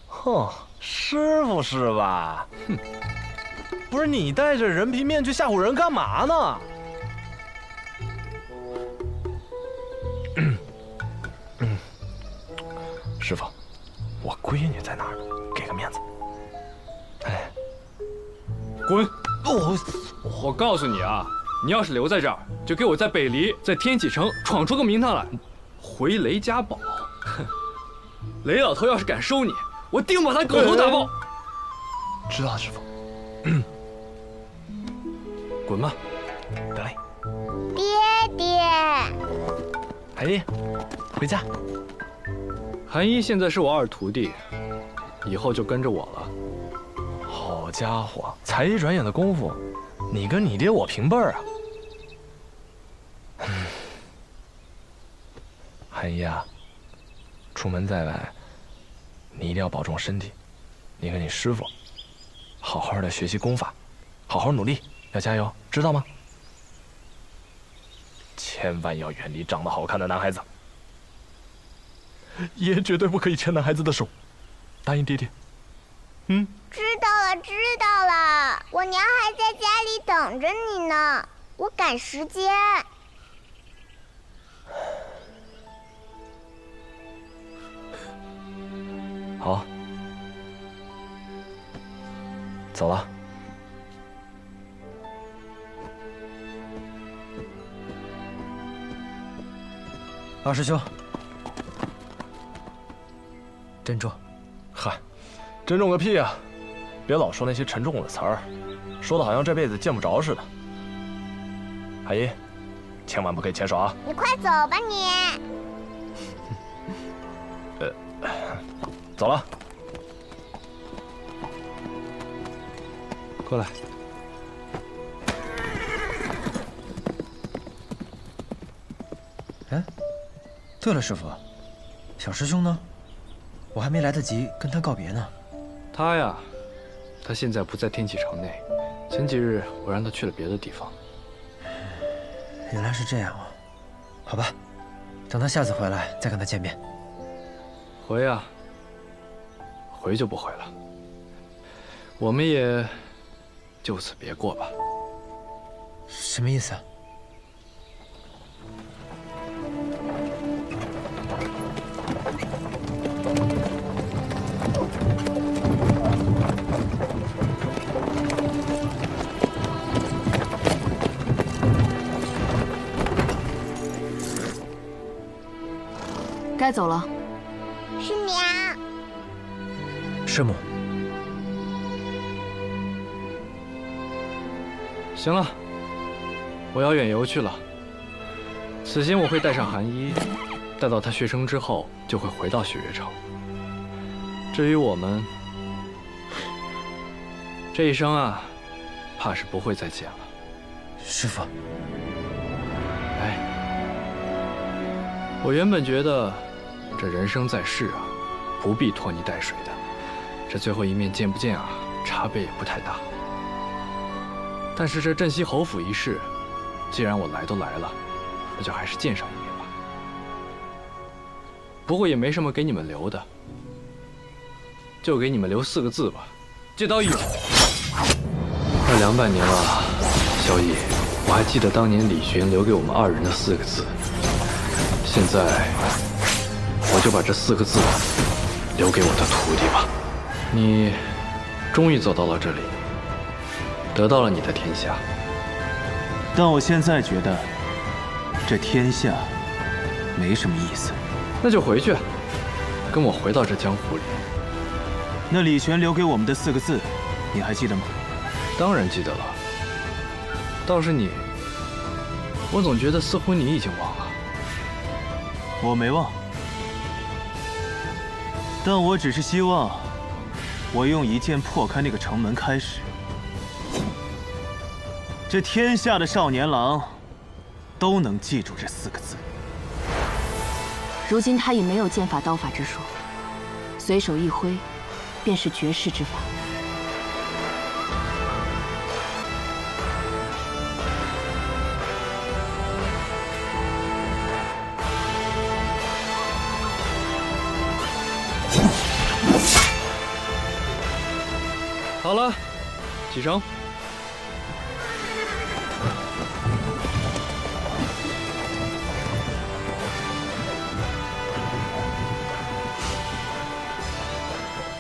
哼，师傅是吧？哼，不是你戴着人皮面具吓唬人干嘛呢？师傅，我闺女在哪儿？给个面子。哎，滚！我告诉你啊，你要是留在这儿，就给我在北离，在天启城闯出个名堂来，回雷家堡。哼，雷老头要是敢收你，我定把他狗头打爆。知道了，师傅。滚吧，来。爹爹，寒衣，回家。寒衣现在是我二徒弟，以后就跟着我了。好家伙，才一转眼的功夫，你跟你爹我平辈儿啊！寒衣啊，出门在外，你一定要保重身体。你跟你师傅，好好的学习功法，好好努力，要加油，知道吗？千万要远离长得好看的男孩子。爷绝对不可以牵男孩子的手，答应爹爹。知道了，知道了。我娘还在家里等着你呢，我赶时间。好，走了。二师兄，珍重。嗨，珍重个屁啊！别老说那些沉重的词儿，说的好像这辈子见不着似的。寒衣，千万不可以牵手啊！你快走吧你。走了。过来。哎，对了，师傅，小师兄呢？我还没来得及跟他告别呢。他呀，他现在不在天启城内。前几日我让他去了别的地方。原来是这样啊。好吧，等他下次回来再跟他见面。回呀，回就不回了。我们也就此别过吧。什么意思啊？该走了。师娘，师母。行了，我要远游去了。此行我会带上寒衣，待到他学成之后，就会回到雪月城。至于我们，这一生啊，怕是不会再见了。师父，哎，我原本觉得这人生在世啊，不必拖泥带水的。这最后一面见不见啊，差别也不太大。但是这镇西侯府一事，既然我来都来了，那就还是见上一面吧。不过也没什么给你们留的，就给你们留4个字吧：借刀一勇。快200年了，萧逸，我还记得当年李玄留给我们2人的4个字。现在，我就把这4个字留给我的徒弟吧。你终于走到了这里，得到了你的天下。但我现在觉得，这天下没什么意思。那就回去，跟我回到这江湖里。那李玄留给我们的4个字，你还记得吗？当然记得了。倒是你，我总觉得似乎你已经忘了。我没忘，但我只是希望，我用一剑破开那个城门开始，这天下的少年郎都能记住这4个字。如今他已没有剑法刀法之术，随手一挥，便是绝世之法。好了，启程。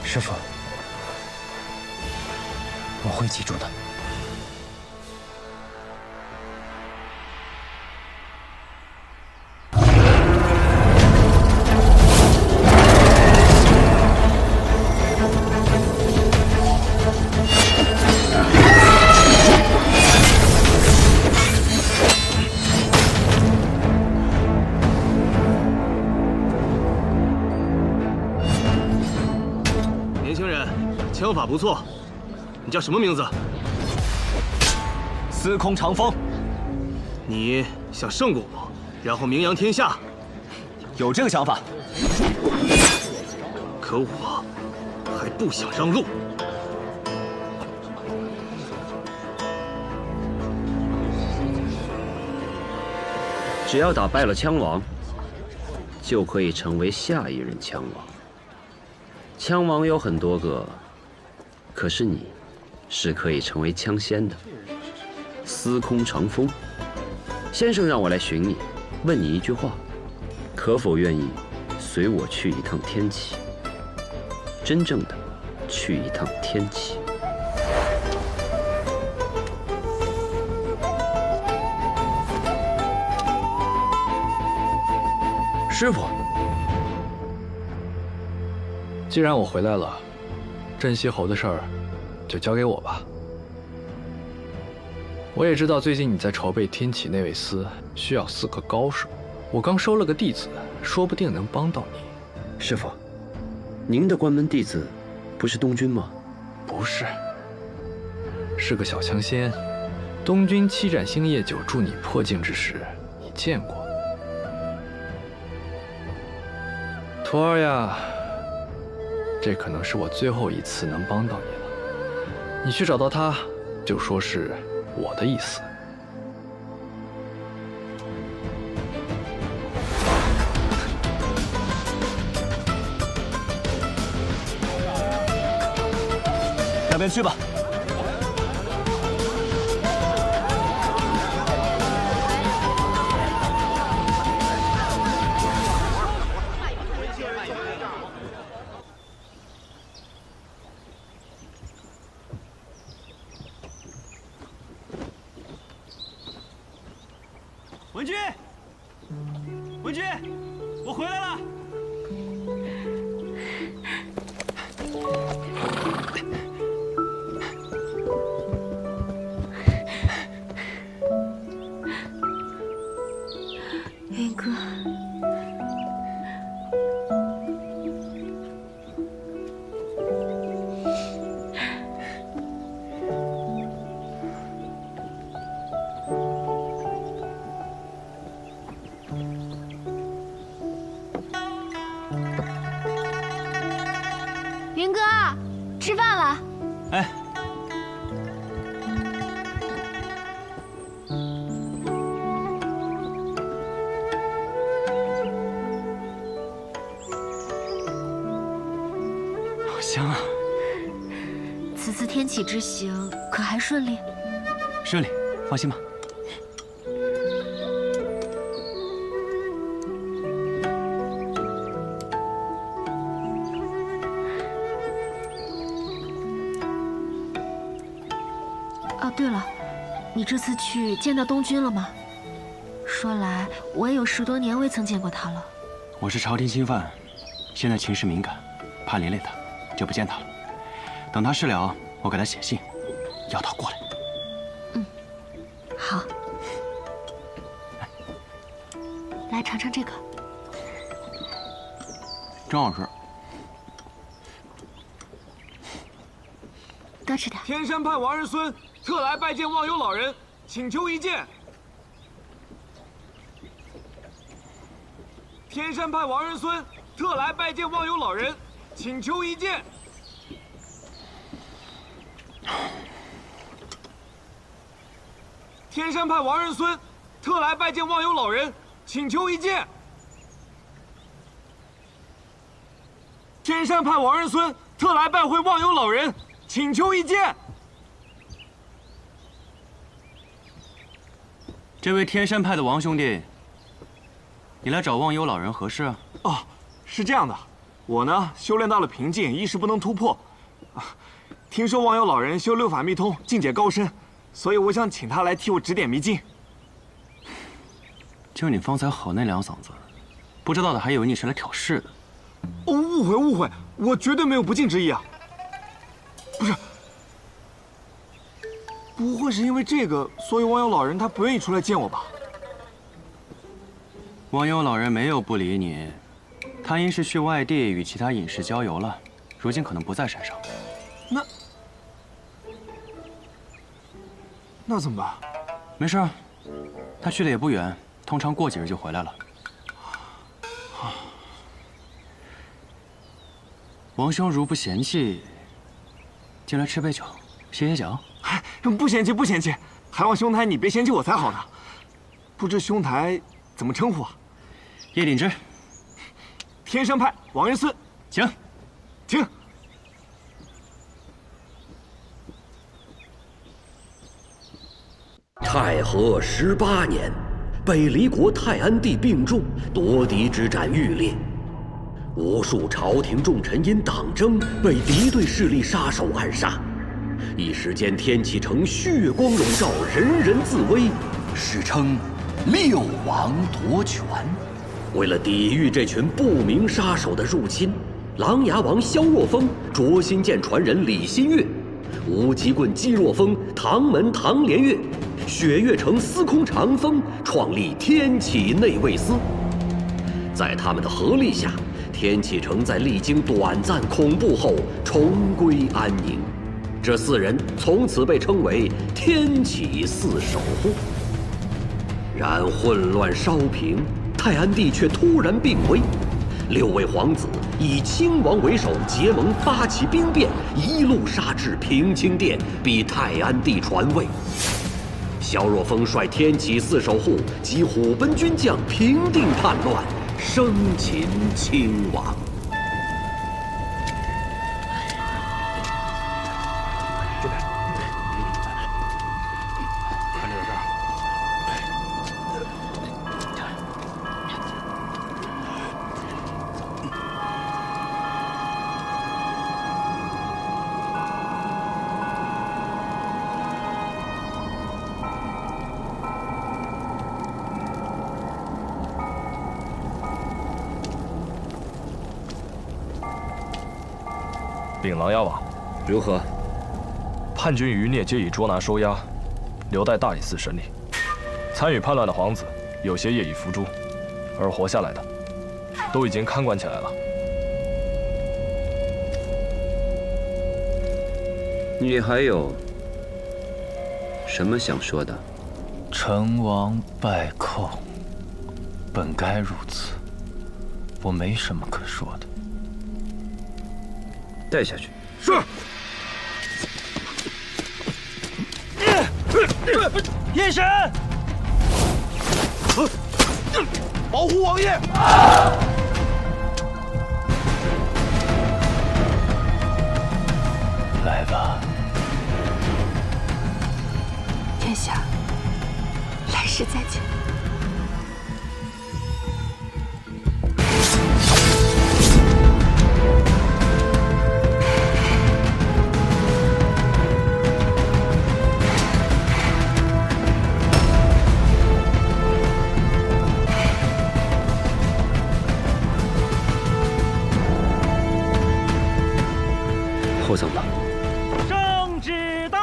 师父，我会记住的。法不错，你叫什么名字？司空长风。你想胜过我，然后名扬天下？有这个想法。可我还不想让路。只要打败了枪王，就可以成为下一任枪王。枪王有很多个，可是你是可以成为枪仙的。司空长风，先生让我来寻你，问你一句话，可否愿意随我去一趟天启？真正的去一趟天启。师傅，既然我回来了，镇西侯的事儿就交给我吧。我也知道最近你在筹备天启内卫司，需要4个高手。我刚收了个弟子，说不定能帮到你。师傅，您的关门弟子不是东君吗？不是，是个小枪仙。东君7斩星夜久助你破境之时，你见过。徒儿呀，这可能是我最后一次能帮到你了。你去找到他，就说是我的意思。那边去吧。文君，文君，我回来了。云哥，云哥，吃饭了。哎。好香啊！此次天启之行可还顺利？顺利，放心吧。哦，对了，你这次去见到东君了吗？说来我也有10多年未曾见过他了。我是朝廷钦犯，现在情势敏感，怕连累他，就不见他了。等他事了，我给他写信，要他过来。好，来尝尝这个，真好吃。多吃点。天山派王仁孙特来拜见忘忧老人，请求一见。天山派王仁孙特来拜见忘忧老人，请求一见。天山派王仁孙特来拜见忘忧老人，请求一见。天山派王仁孙特来拜会忘忧老人，请求一见。这位天山派的王兄弟，你来找忘忧老人何事啊？哦，是这样的，我呢修炼到了瓶颈，一时不能突破。听说忘忧老人修六法密通，境界高深，所以我想请他来替我指点迷津。就你方才吼那2嗓子，不知道的还以为你是来挑事的。哦，误会，我绝对没有不敬之意啊！不会是因为这个，所以忘忧老人他不愿意出来见我吧？忘忧老人没有不理你，他因是去外地与其他隐士郊游了，如今可能不在山上。那那怎么办？没事，他去的也不远，通常过几日就回来了。王兄如不嫌弃，进来吃杯酒，歇歇脚。哎，不嫌弃，不嫌弃，还望兄台你别嫌弃我才好呢。不知兄台怎么称呼啊？叶鼎之，天山派王仁思，请，请。太和18年，北离国泰安帝病重，夺嫡之战愈烈，无数朝廷重臣因党争被敌对势力杀手暗杀，一时间天启城血光笼罩，人人自危，史称六王夺权。为了抵御这群不明杀手的入侵，琅琊王萧若风、灼心剑传人李新月、无极棍姬若风、唐门唐连月、雪月城司空长风创立天启内卫司。在他们的合力下，天启城在历经短暂恐怖后重归安宁。这4人从此被称为天启4守护。然混乱稍平，泰安帝却突然病危。6位皇子以亲王为首结盟发起兵变，一路杀至平清殿，逼泰安帝传位。萧若风率天启4守护及虎贲军将平定叛乱，生擒亲王。这边，看这个这儿。禀琅琊王，如何？叛军余孽皆已捉拿收押，留待大理寺审理。参与叛乱的皇子有些业已伏诛，而活下来的都已经看管起来了。你还有什么想说的？成王败寇，本该如此，我没什么可说的。带下去。是。夜神，保护王爷。来吧，殿下，来世再见。后葬吧。圣旨到。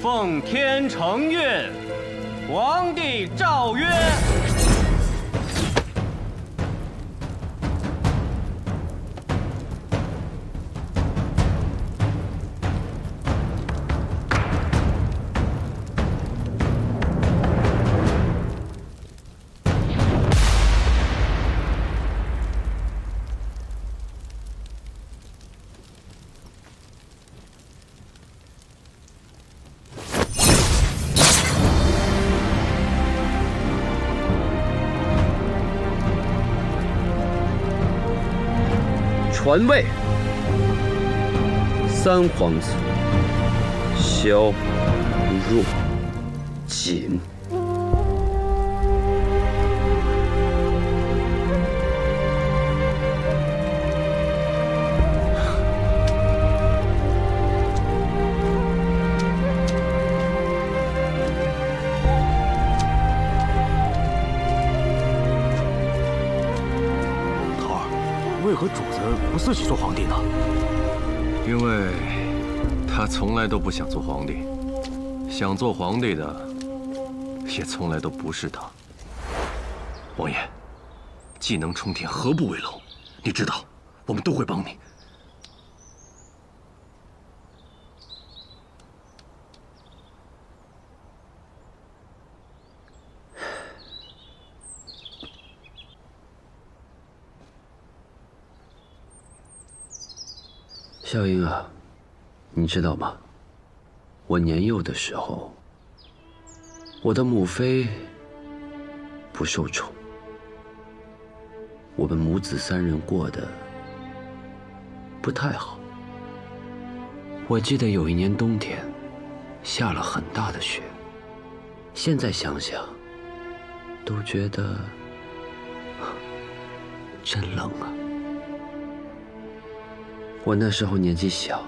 奉天承运，皇帝诏曰：传位，3皇子萧若锦。为何主子不自己做皇帝呢？因为他从来都不想做皇帝，想做皇帝的也从来都不是他。王爷，技能冲天，何不为楼？你知道，我们都会帮你。笑英啊，你知道吗？我年幼的时候，我的母妃不受宠，我们母子三人过得不太好。我记得有一年冬天，下了很大的雪，现在想想，都觉得真冷啊。我那时候年纪小，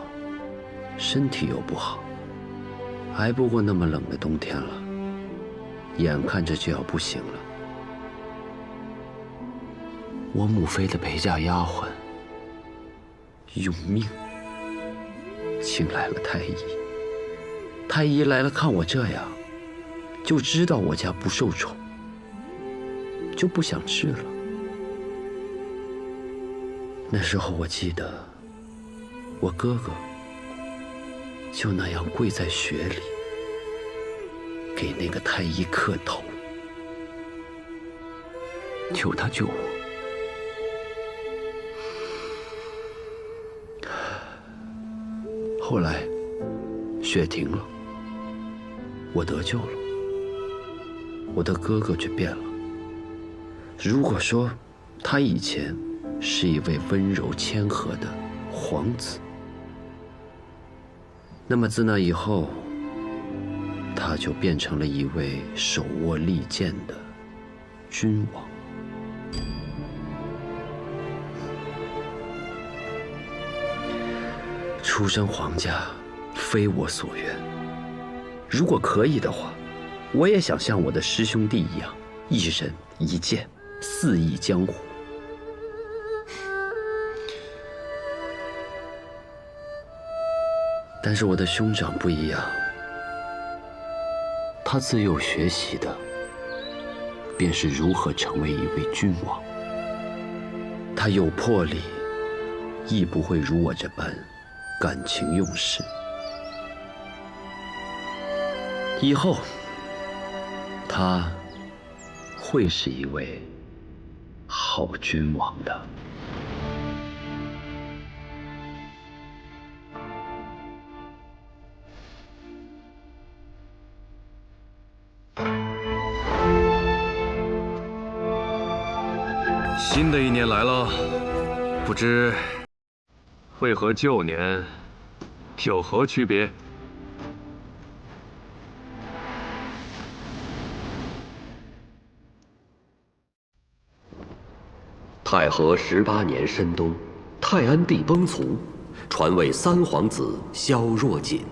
身体又不好，挨不过那么冷的冬天了，眼看着就要不行了。我母妃的陪嫁丫鬟用命请来了太医，太医来了看我这样，就知道我家不受宠，就不想治了。那时候我记得，我哥哥就那样跪在雪里，给那个太医磕头，求他救我。后来雪停了，我得救了，我的哥哥却变了。如果说他以前是一位温柔谦和的皇子，那么自那以后，他就变成了一位手握利剑的君王。出身皇家非我所愿，如果可以的话，我也想像我的师兄弟一样，一人一剑，肆意江湖。但是我的兄长不一样，他自幼学习的便是如何成为一位君王。他有魄力，亦不会如我这般感情用事。以后，他会是一位好君王的。新的一年来了，不知会和旧年有何区别？太和18年申冬，泰安帝崩殂，传位三皇子萧若锦。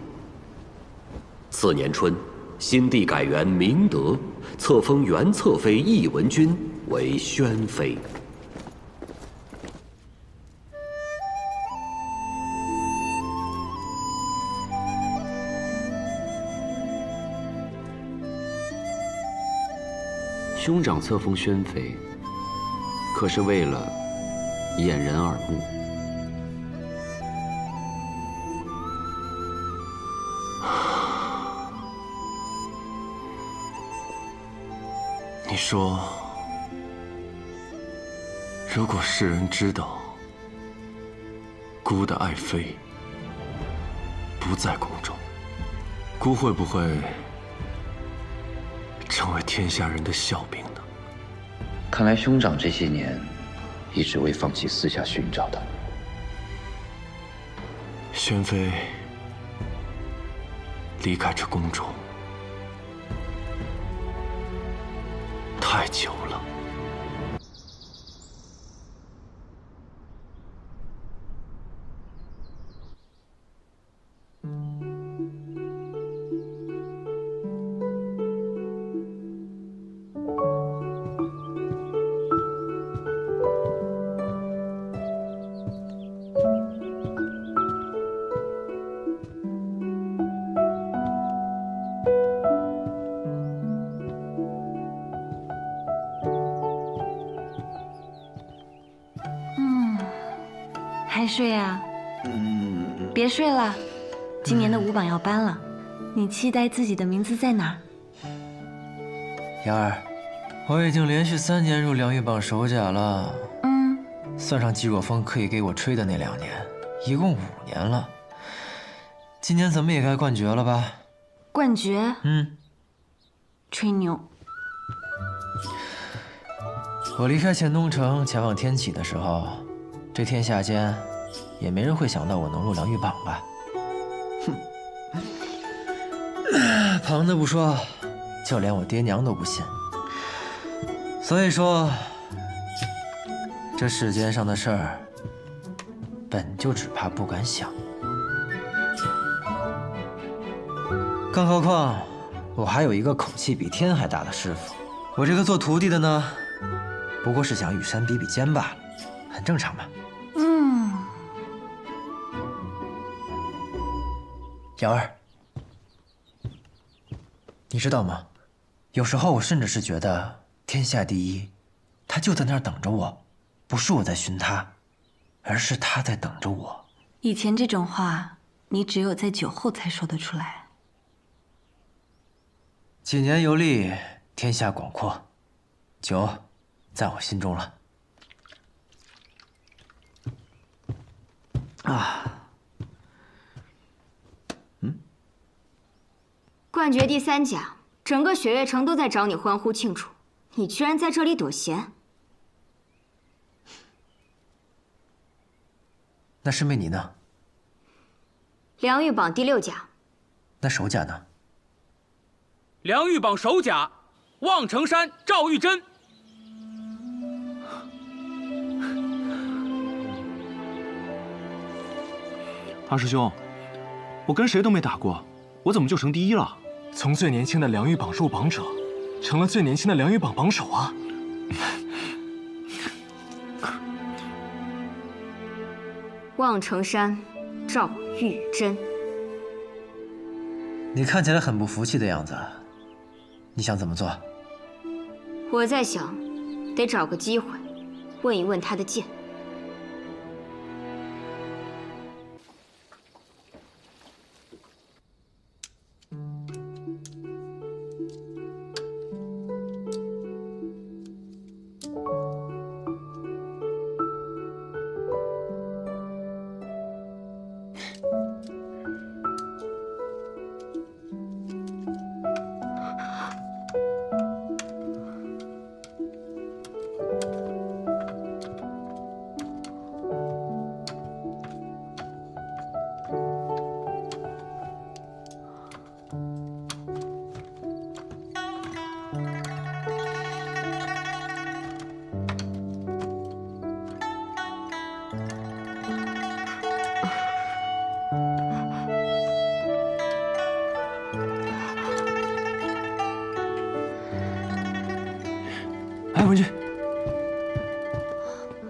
次年春，新帝改元明德，册封原侧妃懿文君为宣妃。兄长册封宣妃，可是为了掩人耳目。你说，如果世人知道孤的爱妃不在宫中，孤会不会成为天下人的笑柄呢？看来兄长这些年一直未放弃私下寻找他。宣妃离开这宫中太久了。还睡啊？别睡了，今年的舞榜要颁了，你期待自己的名字在哪儿？瑶儿，我已经连续3年入良玉榜首甲了。算上季若风可以给我吹的那2年，一共5年了。今年怎么也该冠绝了吧？冠绝？吹牛。我离开黔东城前往天启的时候，这天下间也没人会想到我能入良玉榜吧？旁的不说，就连我爹娘都不信。所以说，这世间上的事儿，本就只怕不敢想。更何况，我还有一个口气比天还大的师傅。我这个做徒弟的呢，不过是想与山比比肩罢了，很正常嘛。瑶儿，你知道吗？有时候我甚至是觉得天下第一，他就在那儿等着我，不是我在寻他，而是他在等着我。以前这种话，你只有在酒后才说得出来。几年游历，天下广阔，酒在我心中了。冠绝第3甲，整个雪月城都在找你欢呼庆祝，你居然在这里躲闲。那师妹你呢？良玉榜第6甲。那首甲呢？良玉榜首甲，望城山赵玉珍。二师兄，我跟谁都没打过，我怎么就成第1了？从最年轻的良玉榜入榜者，成了最年轻的良玉榜榜首啊！望城山赵玉珍。你看起来很不服气的样子，你想怎么做？我在想，得找个机会，问一问他的剑。哎，文君，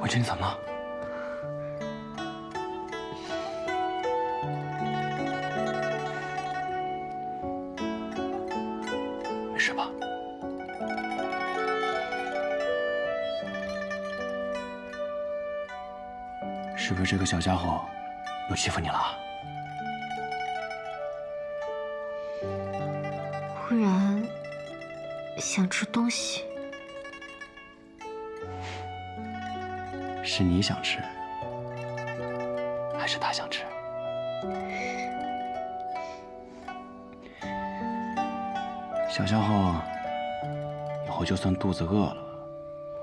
文君，你怎么了？没事吧？是不是这个小家伙又欺负你了？忽然想吃东西。是你想吃，还是他想吃？小家伙，以后就算肚子饿了，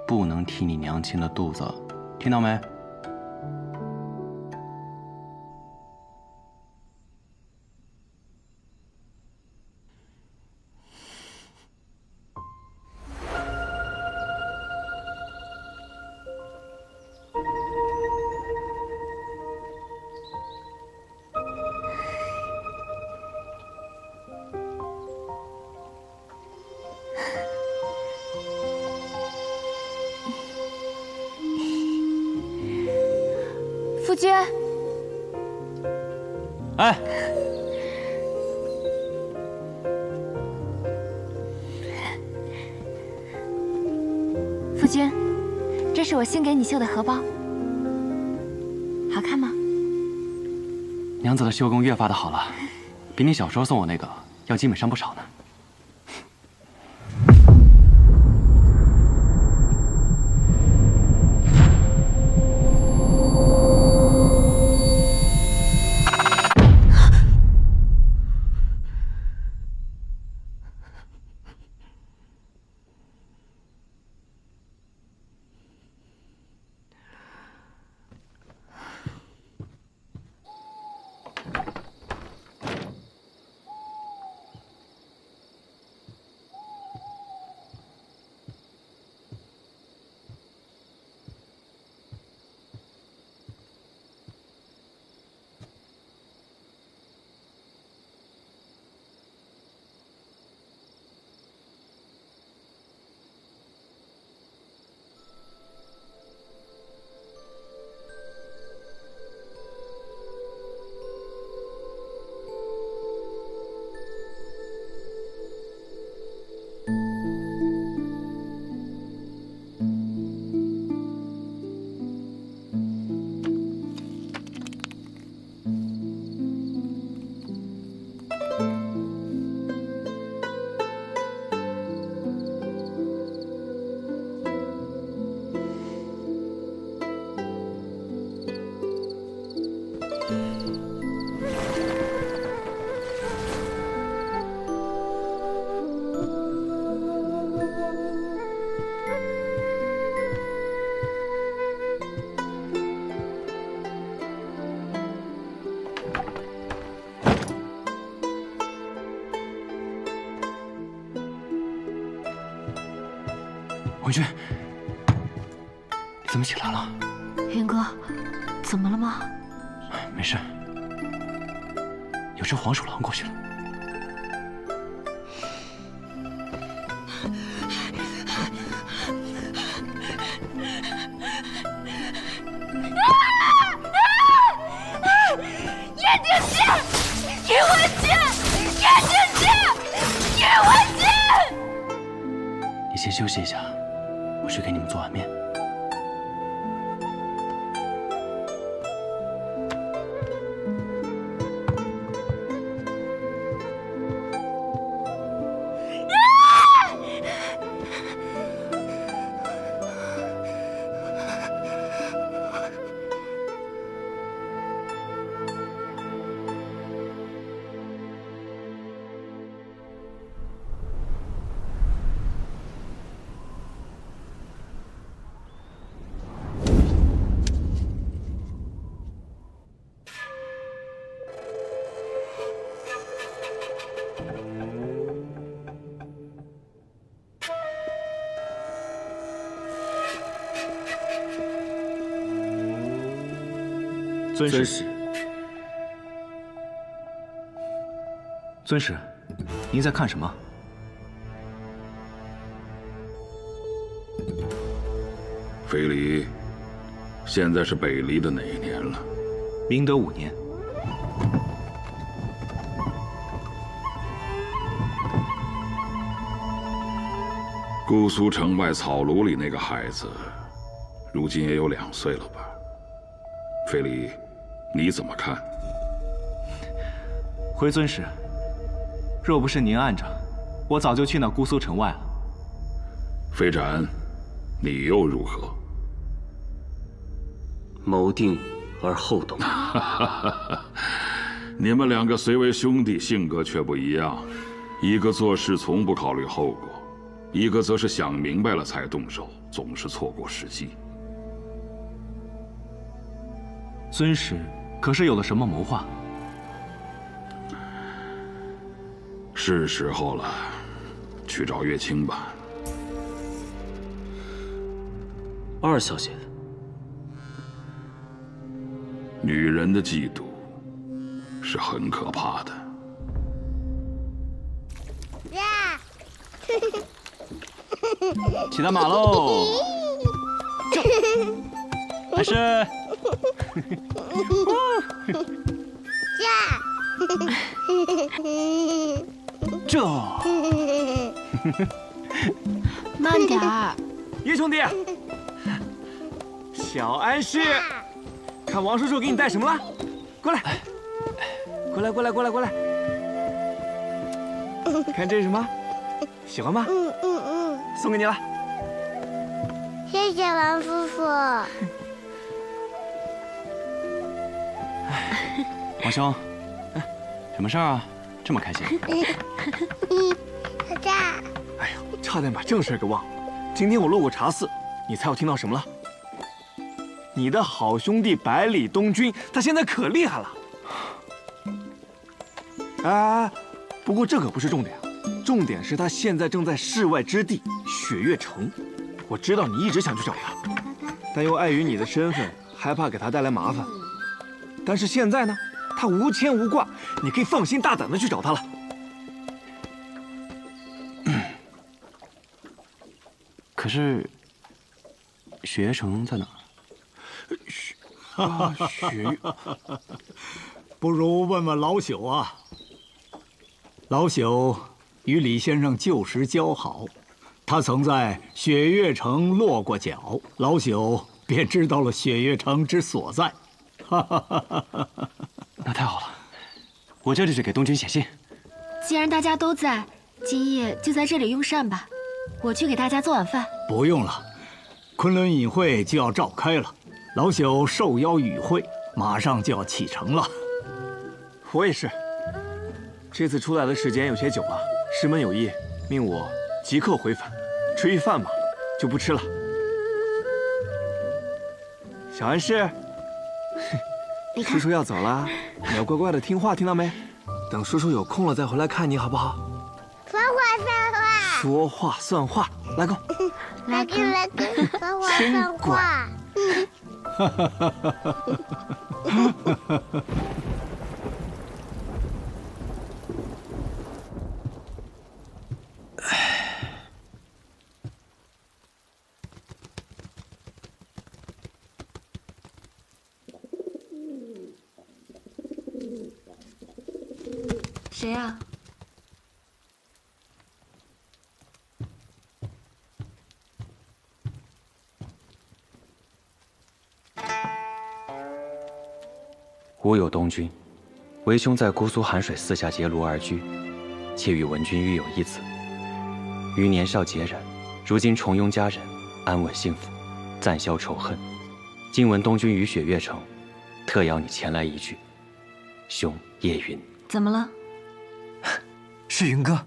不能提你娘亲的肚子，听到没？夫君，哎，夫君，这是我新给你绣的荷包。好看吗？娘子的绣工越发的好了，比你小时候送我那个要精美上不少呢。文君，怎么起来了？云哥，怎么了吗？没事，有只黄鼠狼过去了。叶景熙，叶文熙，叶景熙，叶文熙。你先休息一下，我去给你们做碗面。尊使，尊使，您在看什么？非礼，现在是北离的哪一年了？明德5年。姑苏城外草庐里那个孩子，如今也有2岁了吧？非礼。你怎么看？回尊使，若不是您按着，我早就去那姑苏城外了。飞展，你又如何？谋定而后动。你们2个虽为兄弟，性格却不一样。一个做事从不考虑后果，一个则是想明白了才动手，总是错过时机。尊使。可是有了什么谋划？是时候了，去找月清吧。二小姐，女人的嫉妒是很可怕的。骑单马喽！还是。这，慢点儿，叶兄弟，小安是看王叔叔给你带什么了？过来，过来，过来，过来，过来。看这是什么？喜欢吗？送给你了。谢谢王叔叔。王兄，什么事儿啊？这么开心？小炸。哎呦，差点把正事给忘了。今天我路过茶寺，你猜我听到什么了？你的好兄弟百里东君，他现在可厉害了。啊，不过这可不是重点，重点是他现在正在世外之地雪月城。我知道你一直想去找他，但又碍于你的身份，害怕给他带来麻烦。但是现在呢，他无牵无挂，你可以放心大胆的去找他了。可是，雪月城在哪儿？雪月，不如问问老朽啊。老朽与李先生旧时交好，他曾在雪月城落过脚，老朽便知道了雪月城之所在。那太好了，我这就去给东君写信。既然大家都在，今夜就在这里用膳吧。我去给大家做晚饭。不用了，昆仑饮会就要召开了，老朽受邀与会，马上就要启程了。我也是。这次出来的时间有些久了，师门有意，命我即刻回返。至于饭嘛，就不吃了。小安氏，叔叔要走了，你要乖乖的听话，听到没？等叔叔有空了再回来看你，好不好？说话算话。说话算话，来公。来公，来公，说话算话。谁呀？吾有东君，为兄在姑苏寒水寺下结庐而居，妾与文君育有一子。余年少节忍，如今重拥佳人，安稳幸福，暂消仇恨。今闻东君于雪月城，特邀你前来一聚。兄叶云，怎么了？是云哥。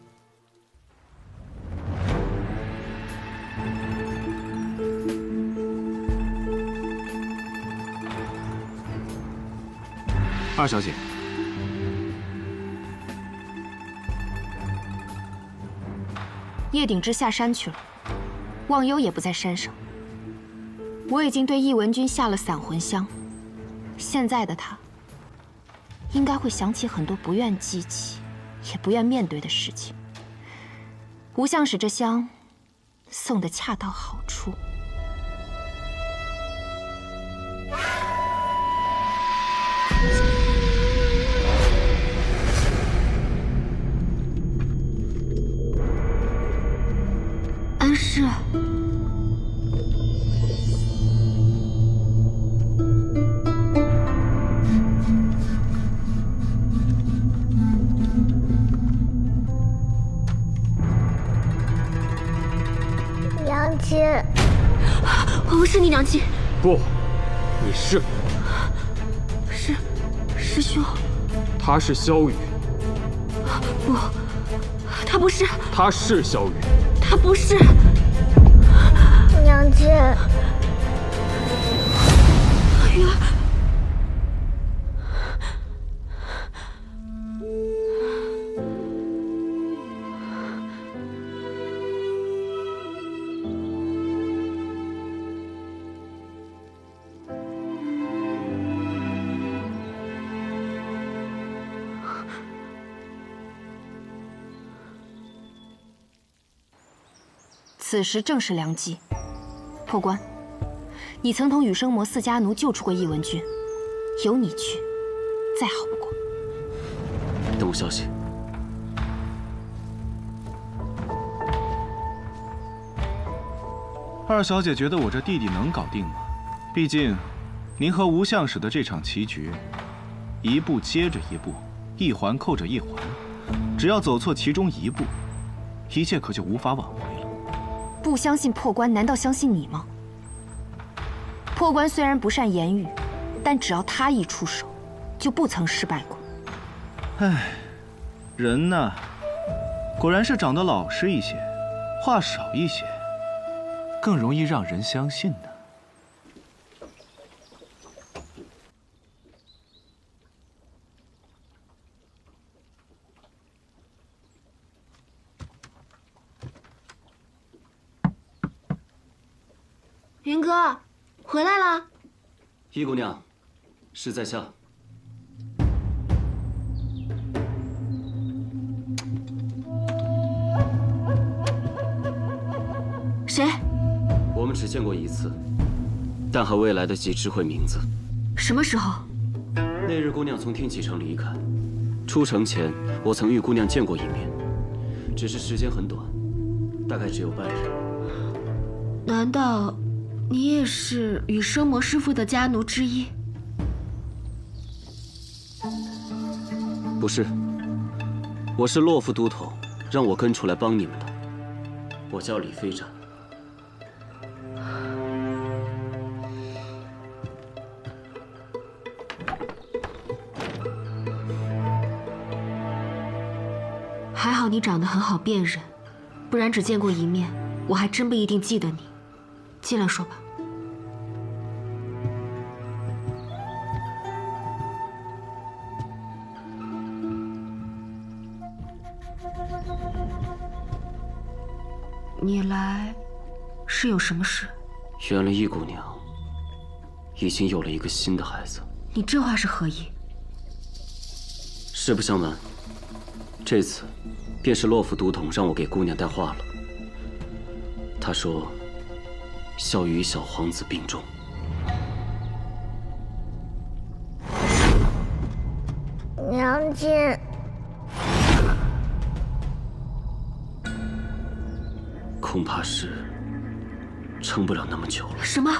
二小姐，叶鼎之下山去了，忘忧也不在山上。我已经对易文君下了散魂香，现在的他应该会想起很多不愿记起，也不愿面对的事情。吾想使这香送得恰到好处。安氏，娘亲，我不是你娘亲。不，你是。师兄。他是萧雨。不，他不是。他是萧雨。他不是。娘亲。云儿。此时正是良机。破关，你曾同羽生魔4家奴救出过易文君，有你去，再好不过。等我消息。二小姐觉得我这弟弟能搞定吗？毕竟，您和吴相使的这场棋局，一步接着一步，一环扣着一环，只要走错其中一步，一切可就无法挽回了。不相信破关，难道相信你吗？破关虽然不善言语，但只要他一出手，就不曾失败过。唉，人呐，果然是长得老实一些，话少一些，更容易让人相信呢。云哥，回来了。易姑娘，是在下。谁？我们只见过一次，但还未来得及知会名字。什么时候？那日姑娘从天启城离开，出城前我曾与姑娘见过一面，只是时间很短，大概只有半日。难道你也是羽生魔师傅的家奴之一？不是，我是洛夫都统让我跟出来帮你们的。我叫李飞展。还好你长得很好辨认，不然只见过一面，我还真不一定记得你。进来说吧。你来是有什么事？原来易姑娘已经有了一个新的孩子。你这话是何意？实不相瞒，这次便是洛夫都统让我给姑娘带话了。他说，小鱼小皇子病重。娘亲，恐怕是撑不了那么久了。什么？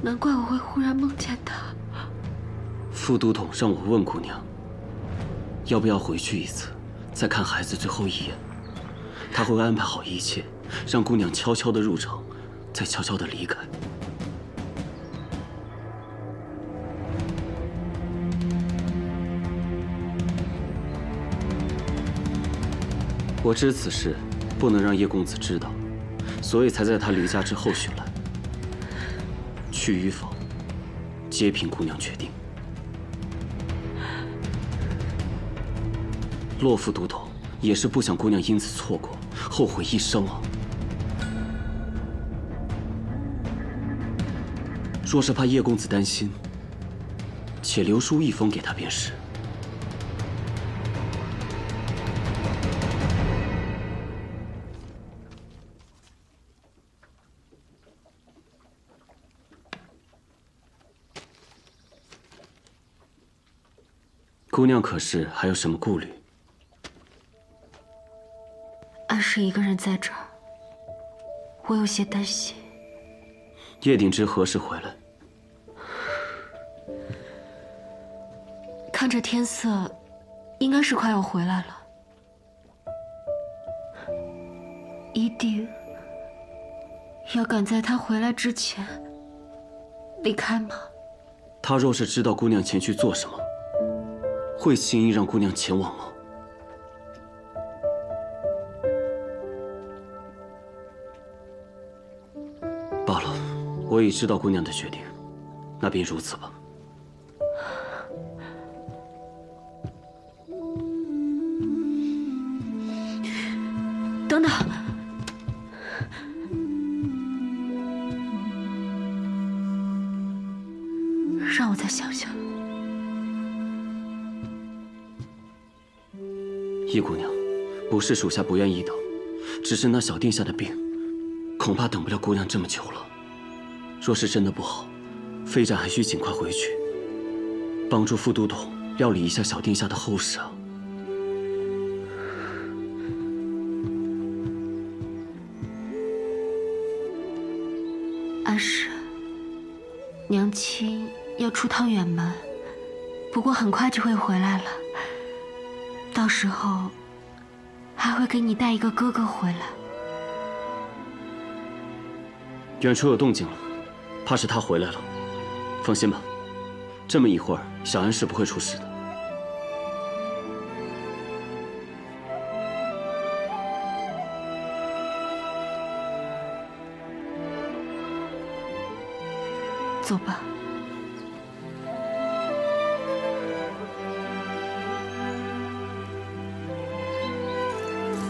难怪我会忽然梦见他。副都统让我问姑娘，要不要回去一次，再看孩子最后一眼。他会安排好一切，让姑娘悄悄地入城，再悄悄地离开。我知此事不能让叶公子知道，所以才在他离家之后寻来。去与否，皆凭姑娘决定。洛夫都统也是不想姑娘因此错过，后悔一生啊！若是怕叶公子担心，且留书一封给他便是。姑娘可是还有什么顾虑？安氏一个人在这儿，我有些担心。叶鼎之何时回来？看这天色，应该是快要回来了。一定要赶在他回来之前离开吗？他若是知道姑娘前去做什么，会轻易让姑娘前往吗？罢了，我已知道姑娘的决定，那便如此吧。等等，让我再想想。易姑娘，不是属下不愿意等，只是那小殿下的病，恐怕等不了姑娘这么久了。若是真的不好，飞展还需尽快回去，帮助副都统料理一下小殿下的后事啊。话是，娘亲要出趟远门，不过很快就会回来了。到时候还会给你带一个哥哥回来。远处有动静了，怕是他回来了。放心吧，这么一会儿，小安是不会出事的。走吧。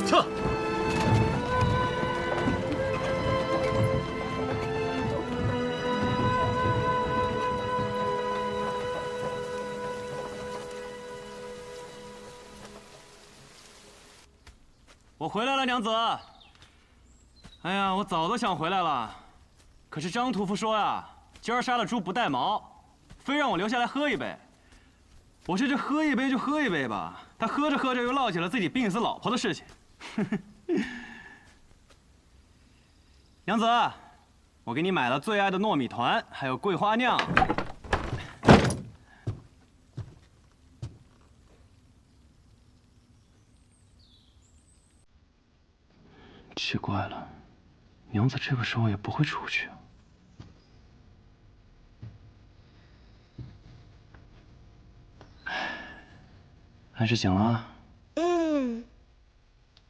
撤！我回来了，娘子。哎呀，我早都想回来了，可是张屠夫说呀，今儿杀了猪不带毛，非让我留下来喝一杯。我这喝一杯就喝一杯吧，他喝着喝着又唠起了自己病死老婆的事情。娘子，我给你买了最爱的糯米团，还有桂花酿。奇怪了，娘子这个时候也不会出去。安是醒了？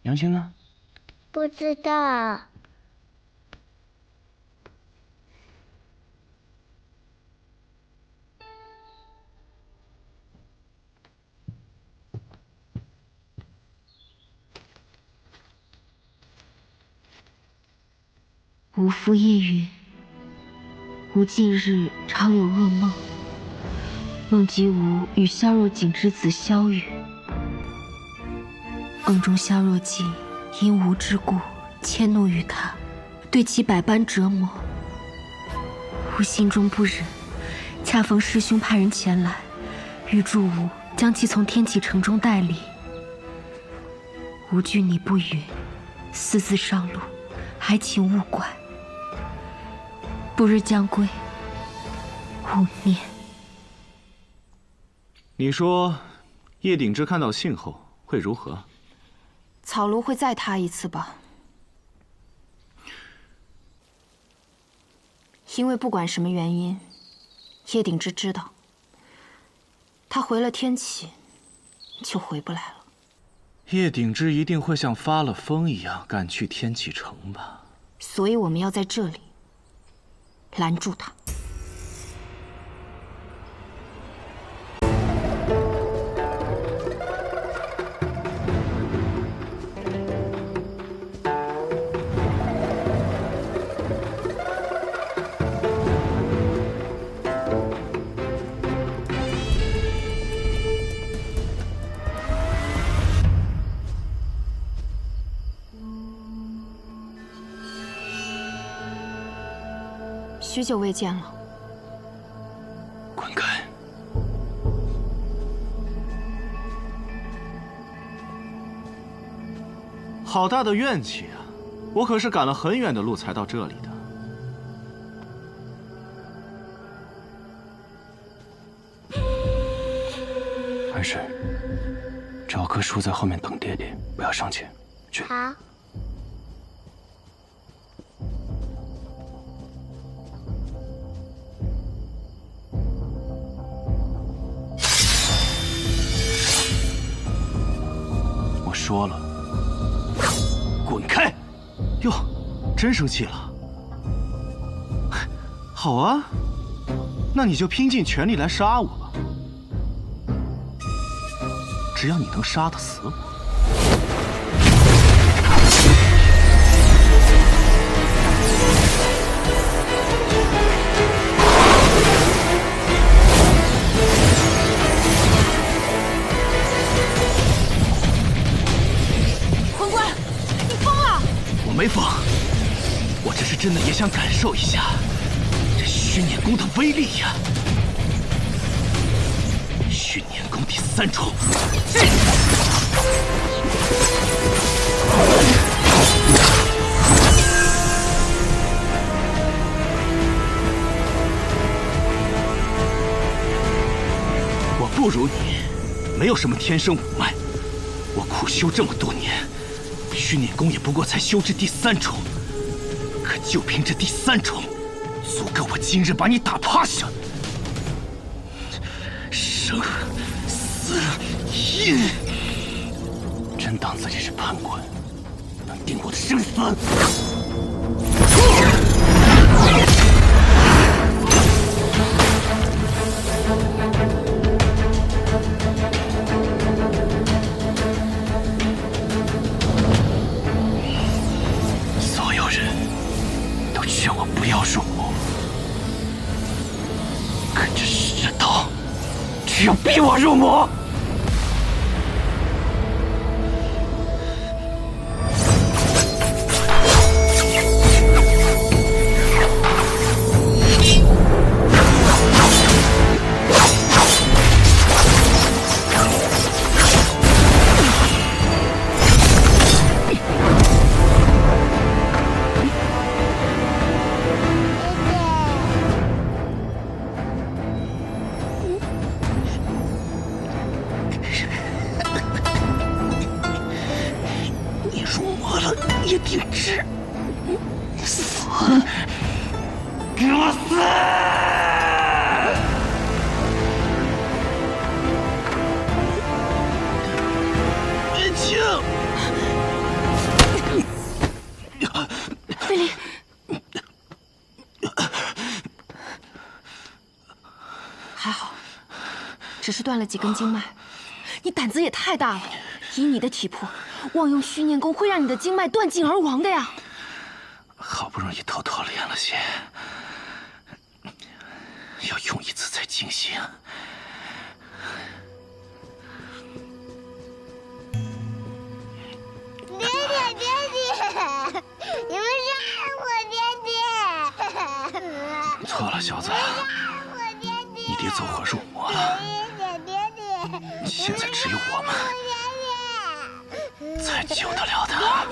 娘亲呢？不知道。吾夫夜云，吾近日常有噩梦，梦及吾与萧若锦之子萧雨。梦中萧若锦因吾之故迁怒于他，对其百般折磨。吾心中不忍，恰逢师兄派人前来，预祝吾将其从天启城中带离。吾惧你不允，私自上路，还请勿怪。不日将归，勿念。你说，叶鼎之看到信后会如何？草庐会再踏一次吧。因为不管什么原因，叶鼎之知道，他回了天启，就回不来了。叶鼎之一定会像发了疯一样赶去天启城吧？所以我们要在这里拦住他。许久未见了，滚开！好大的怨气啊！我可是赶了很远的路才到这里的。安氏，找棵树在后面等爹爹，不要上前。去。好。说了，滚开！哟，真生气了。好啊，那你就拼尽全力来杀我吧。只要你能杀得死我。没疯，我这是真的也想感受一下这虚念功的威力呀！虚念功第3重，不如你，没有什么天生五脉。我苦修这么多年，虚念功也不过才修至第3重，可就凭这第3重，足够我今日把你打趴下。生死印，真当自己是判官，能定我的生死？所有人都劝我不要入魔，可这世道只要逼我入魔。菲林，还好，只是断了几根经脉。你胆子也太大了！以你的体魄，妄用虚念功会让你的经脉断尽而亡的呀！好不容易偷偷练了些，要用一次才尽兴。爹爹，爹爹，你们是爱我，爹爹。错了，小子，你爹走火入魔了。现在只有我们才救得了他。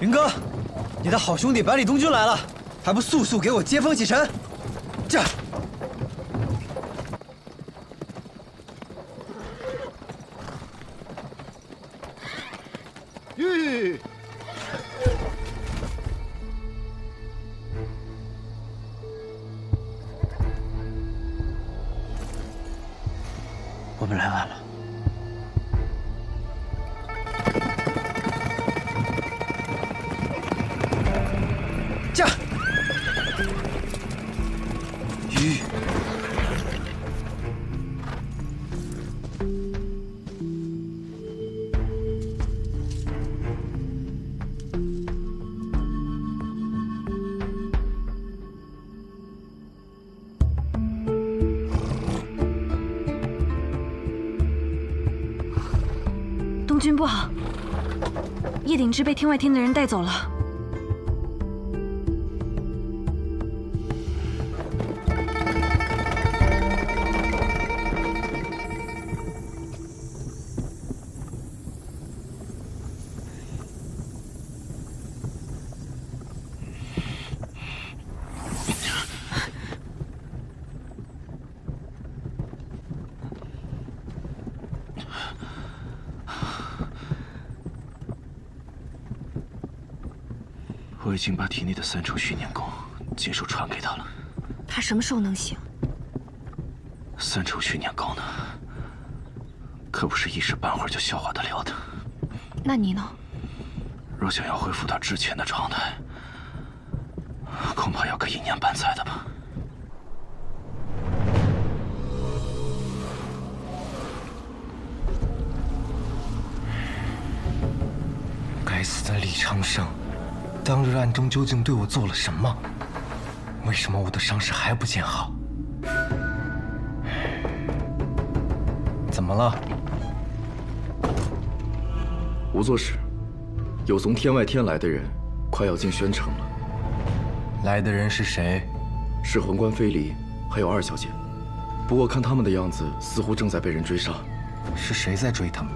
云哥，你的好兄弟百里东军来了，还不速速给我接风洗尘？这。吁！我们来晚了。驾！吁！东军不好，叶鼎之被天外天的人带走了。我已经把体内的3重虚念功尽数传给他了。他什么时候能醒？3重虚念功呢，可不是一时半会儿就消化得了的。那你呢？若想要恢复他之前的状态，恐怕要个1年半载的吧。该死的李长生！当日暗中究竟对我做了什么？为什么我的伤势还不见好？怎么了？无作事，有从天外天来的人，快要进宣城了。来的人是谁？是魂官飞离，还有2小姐。不过看他们的样子，似乎正在被人追杀。是谁在追他们？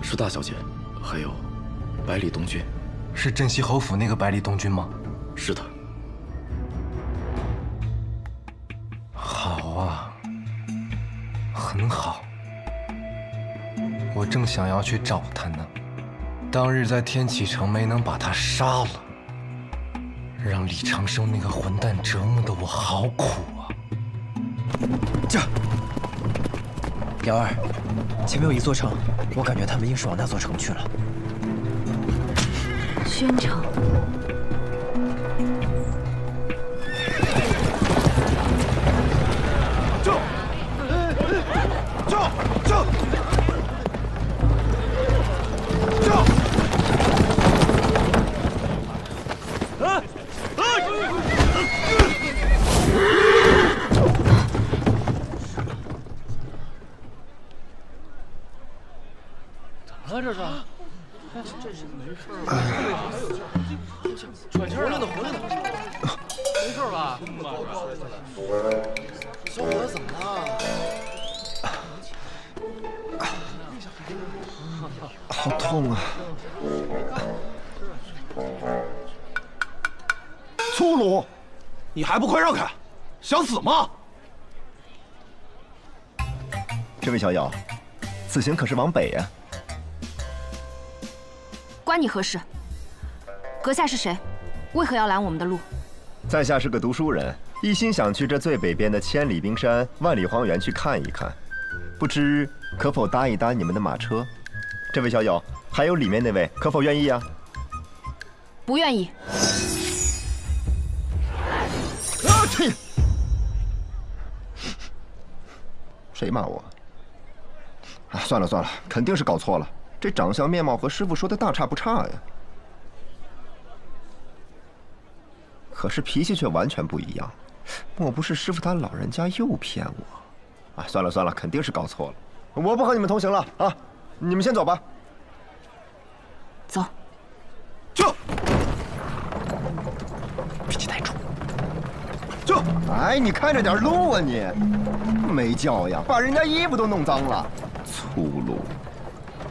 是大小姐，还有百里东军。是镇西侯府那个百里东军吗？是的。很好。我正想要去找他呢，当日在天启城没能把他杀了，让李长生那个混蛋折磨的我好苦啊！驾！瑶儿，前面有一座城，我感觉他们硬是往那座城去了。宣城。救！救！救！救！怎么了这是？这是没事吧？喘气儿了，活着呢，没事吧？小伙子怎么了？好痛啊！粗鲁，你还不快让开！想死吗？这位小友，此行可是往北呀？关你何事？阁下是谁？为何要拦我们的路？在下是个读书人，一心想去这最北边的千里冰山、万里荒原去看一看，不知可否搭一搭你们的马车？这位小友，还有里面那位，可否愿意啊？不愿意。啊去！谁骂我？啊，算了算了，肯定是搞错了。这长相面貌和师傅说的大差不差呀，可是脾气却完全不一样。莫不是师傅他老人家又骗我？啊，算了算了，肯定是搞错了。我不和你们同行了啊，你们先走吧。走。走。脾气太重。走。哎，你看着点路啊你！没教养，把人家衣服都弄脏了，粗鲁。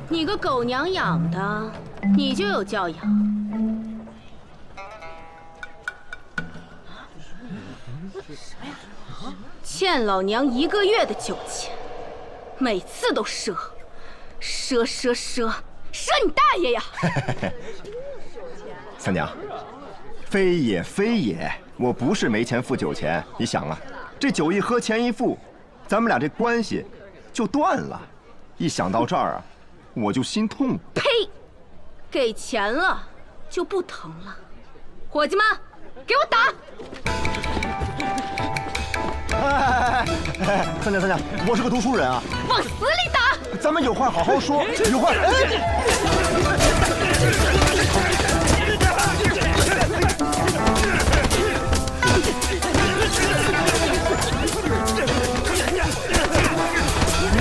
你个狗娘养的，你就有教养？欠老娘1个月的酒钱，每次都赊你大爷呀！三娘，非也非也，我不是没钱付酒钱。你想啊，这酒一喝，钱一付，咱们俩这关系就断了。一想到这儿啊，我就心痛。呸！给钱了就不疼了。伙计们，给我打！哎，三娘，我是个读书人啊，往死里打！咱们有话好好说，有话。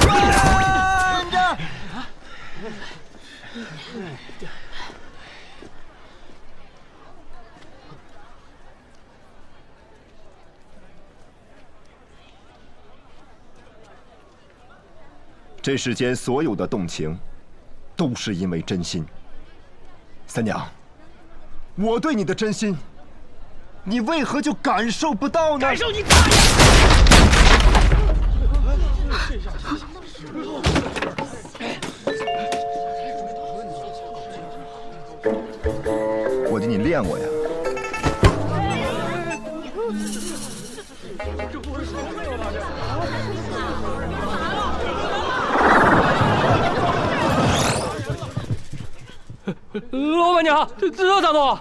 慢着！这世间所有的动情，都是因为真心。三娘，我对你的真心，你为何就感受不到呢？感受你大爷！伙计，你练过呀？老板娘，这咋弄？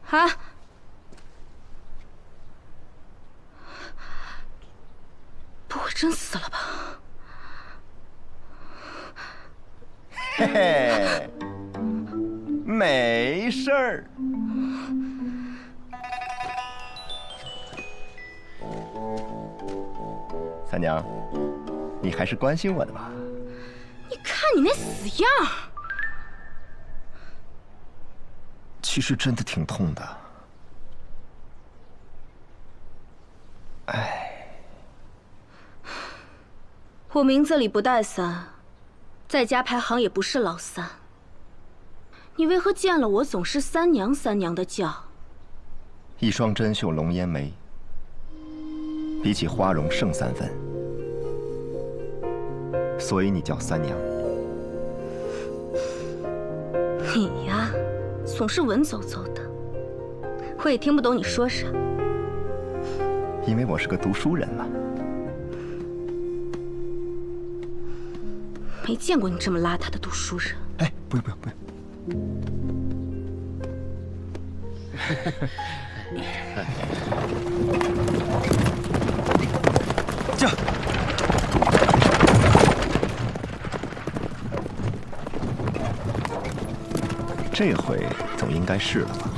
啊！不会真死了吧？嘿嘿，没事儿。三娘，你还是关心我的吧？你看你那死样儿！其实真的挺痛的。哎，我名字里不带三，在家排行也不是老三。你为何见了我总是三娘三娘的叫？一双珍秀龙烟眉，比起花容胜3分，所以你叫三娘。你呀，总是文绉绉的，我也听不懂你说啥。因为我是个读书人嘛。没见过你这么邋遢的读书人。哎，不用。这，这回总应该是了吧？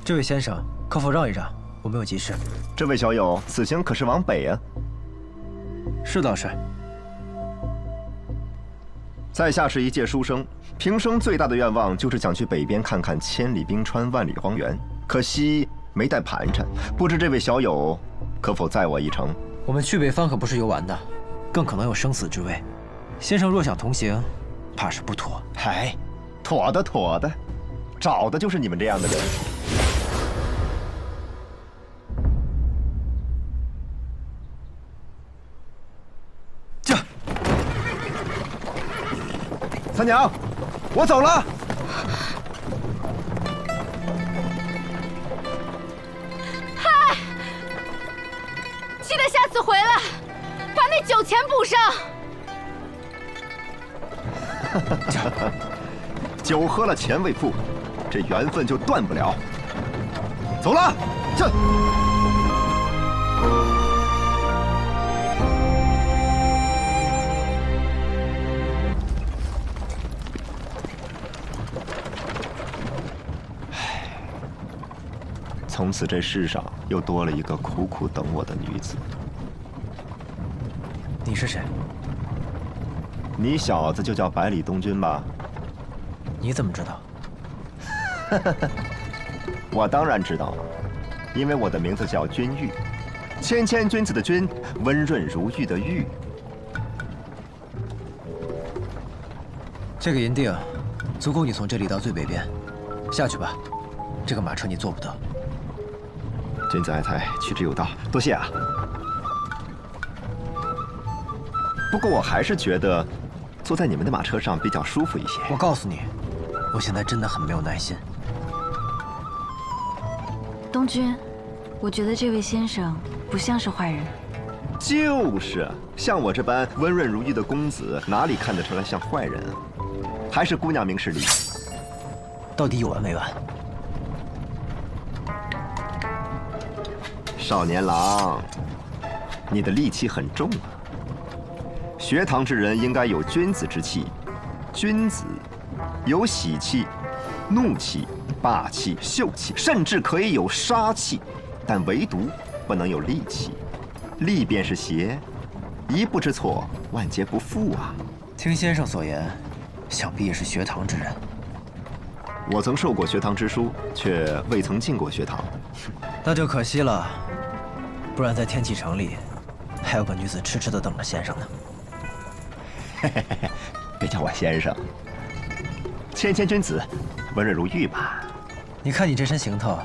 这位先生，可否让一让？我没有急事。这位小友，此行可是往北啊？是道士。在下是一介书生，平生最大的愿望就是想去北边看看千里冰川、万里荒原，可惜没带盘缠，不知这位小友可否载我一程？我们去北方可不是游玩的，更可能有生死之危。先生若想同行，怕是不妥。嗨，妥的，找的就是你们这样的人。三娘，我走了。嗨，记得下次回来把那酒钱补上。酒喝了钱未付，这缘分就断不了。走了，这。从此这世上又多了一个苦苦等我的女子。你是谁？你小子就叫百里东君吧？你怎么知道？我当然知道，因为我的名字叫君玉，谦谦君子的君，温润如玉的玉。这个银锭足够你从这里到最北边。下去吧，这个马车你坐不得。君子爱财，取之有道，多谢啊。不过我还是觉得坐在你们的马车上比较舒服一些。我告诉你，我现在真的很没有耐心。东君，我觉得这位先生不像是坏人。就是，像我这般温润如玉的公子，哪里看得出来像坏人啊？还是姑娘明事理。到底有完没完？少年郎，你的戾气很重啊。学堂之人应该有君子之气，君子有喜气、怒气、霸气、秀气，甚至可以有杀气，但唯独不能有戾气。戾便是邪，一步之错，万劫不复啊！听先生所言，想必也是学堂之人。我曾受过学堂之书，却未曾进过学堂，那就可惜了。不然在天启城里，还有个女子痴痴地等着先生呢。别叫我先生，谦谦君子，温润如玉吧。你看你这身行头，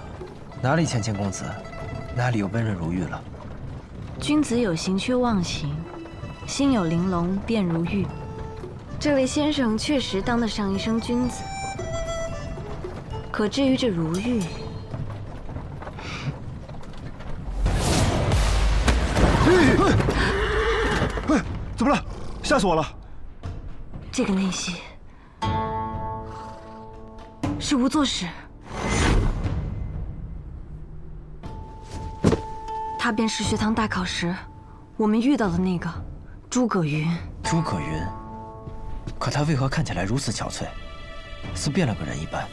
哪里谦谦公子，哪里有温润如玉了？君子有形却忘形，心有玲珑便如玉。这位先生确实当得上一声君子，可至于这如玉，怎么了？吓死我了！这个内息是无作使，他便是学堂大考时我们遇到的那个诸葛云。诸葛云，可他为何看起来如此憔悴，似变了个人一般？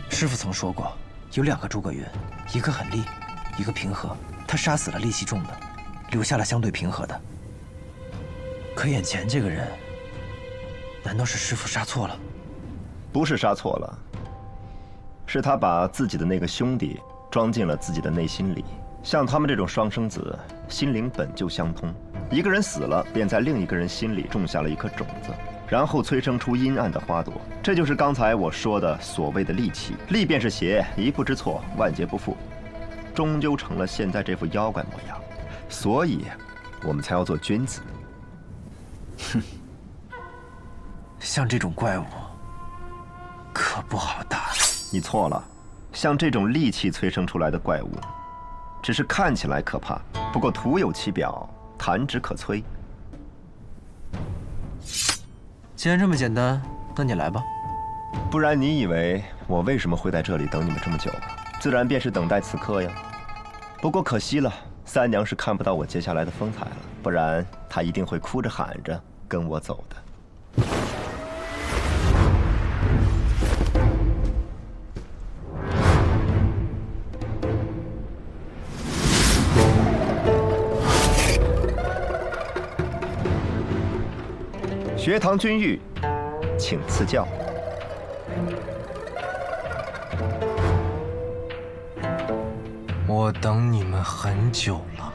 师父曾说过，有2个诸葛云，一个很戾，一个平和。他杀死了戾气重的，留下了相对平和的。可眼前这个人，难道是师父杀错了？不是杀错了，是他把自己的那个兄弟装进了自己的内心里。像他们这种双生子，心灵本就相通，一个人死了，便在另一个人心里种下了一颗种子。然后催生出阴暗的花朵。这就是刚才我说的所谓的戾气。戾便是邪，一步之错，万劫不复，终究成了现在这副妖怪模样。所以，我们才要做君子。哼，像这种怪物，可不好打。你错了，像这种戾气催生出来的怪物，只是看起来可怕，不过徒有其表，弹指可摧。既然这么简单，那你来吧。不然你以为我为什么会在这里等你们这么久？自然便是等待此刻呀。不过可惜了，三娘是看不到我接下来的风采了，不然她一定会哭着喊着跟我走的。学堂君谕，请赐教。我等你们很久了。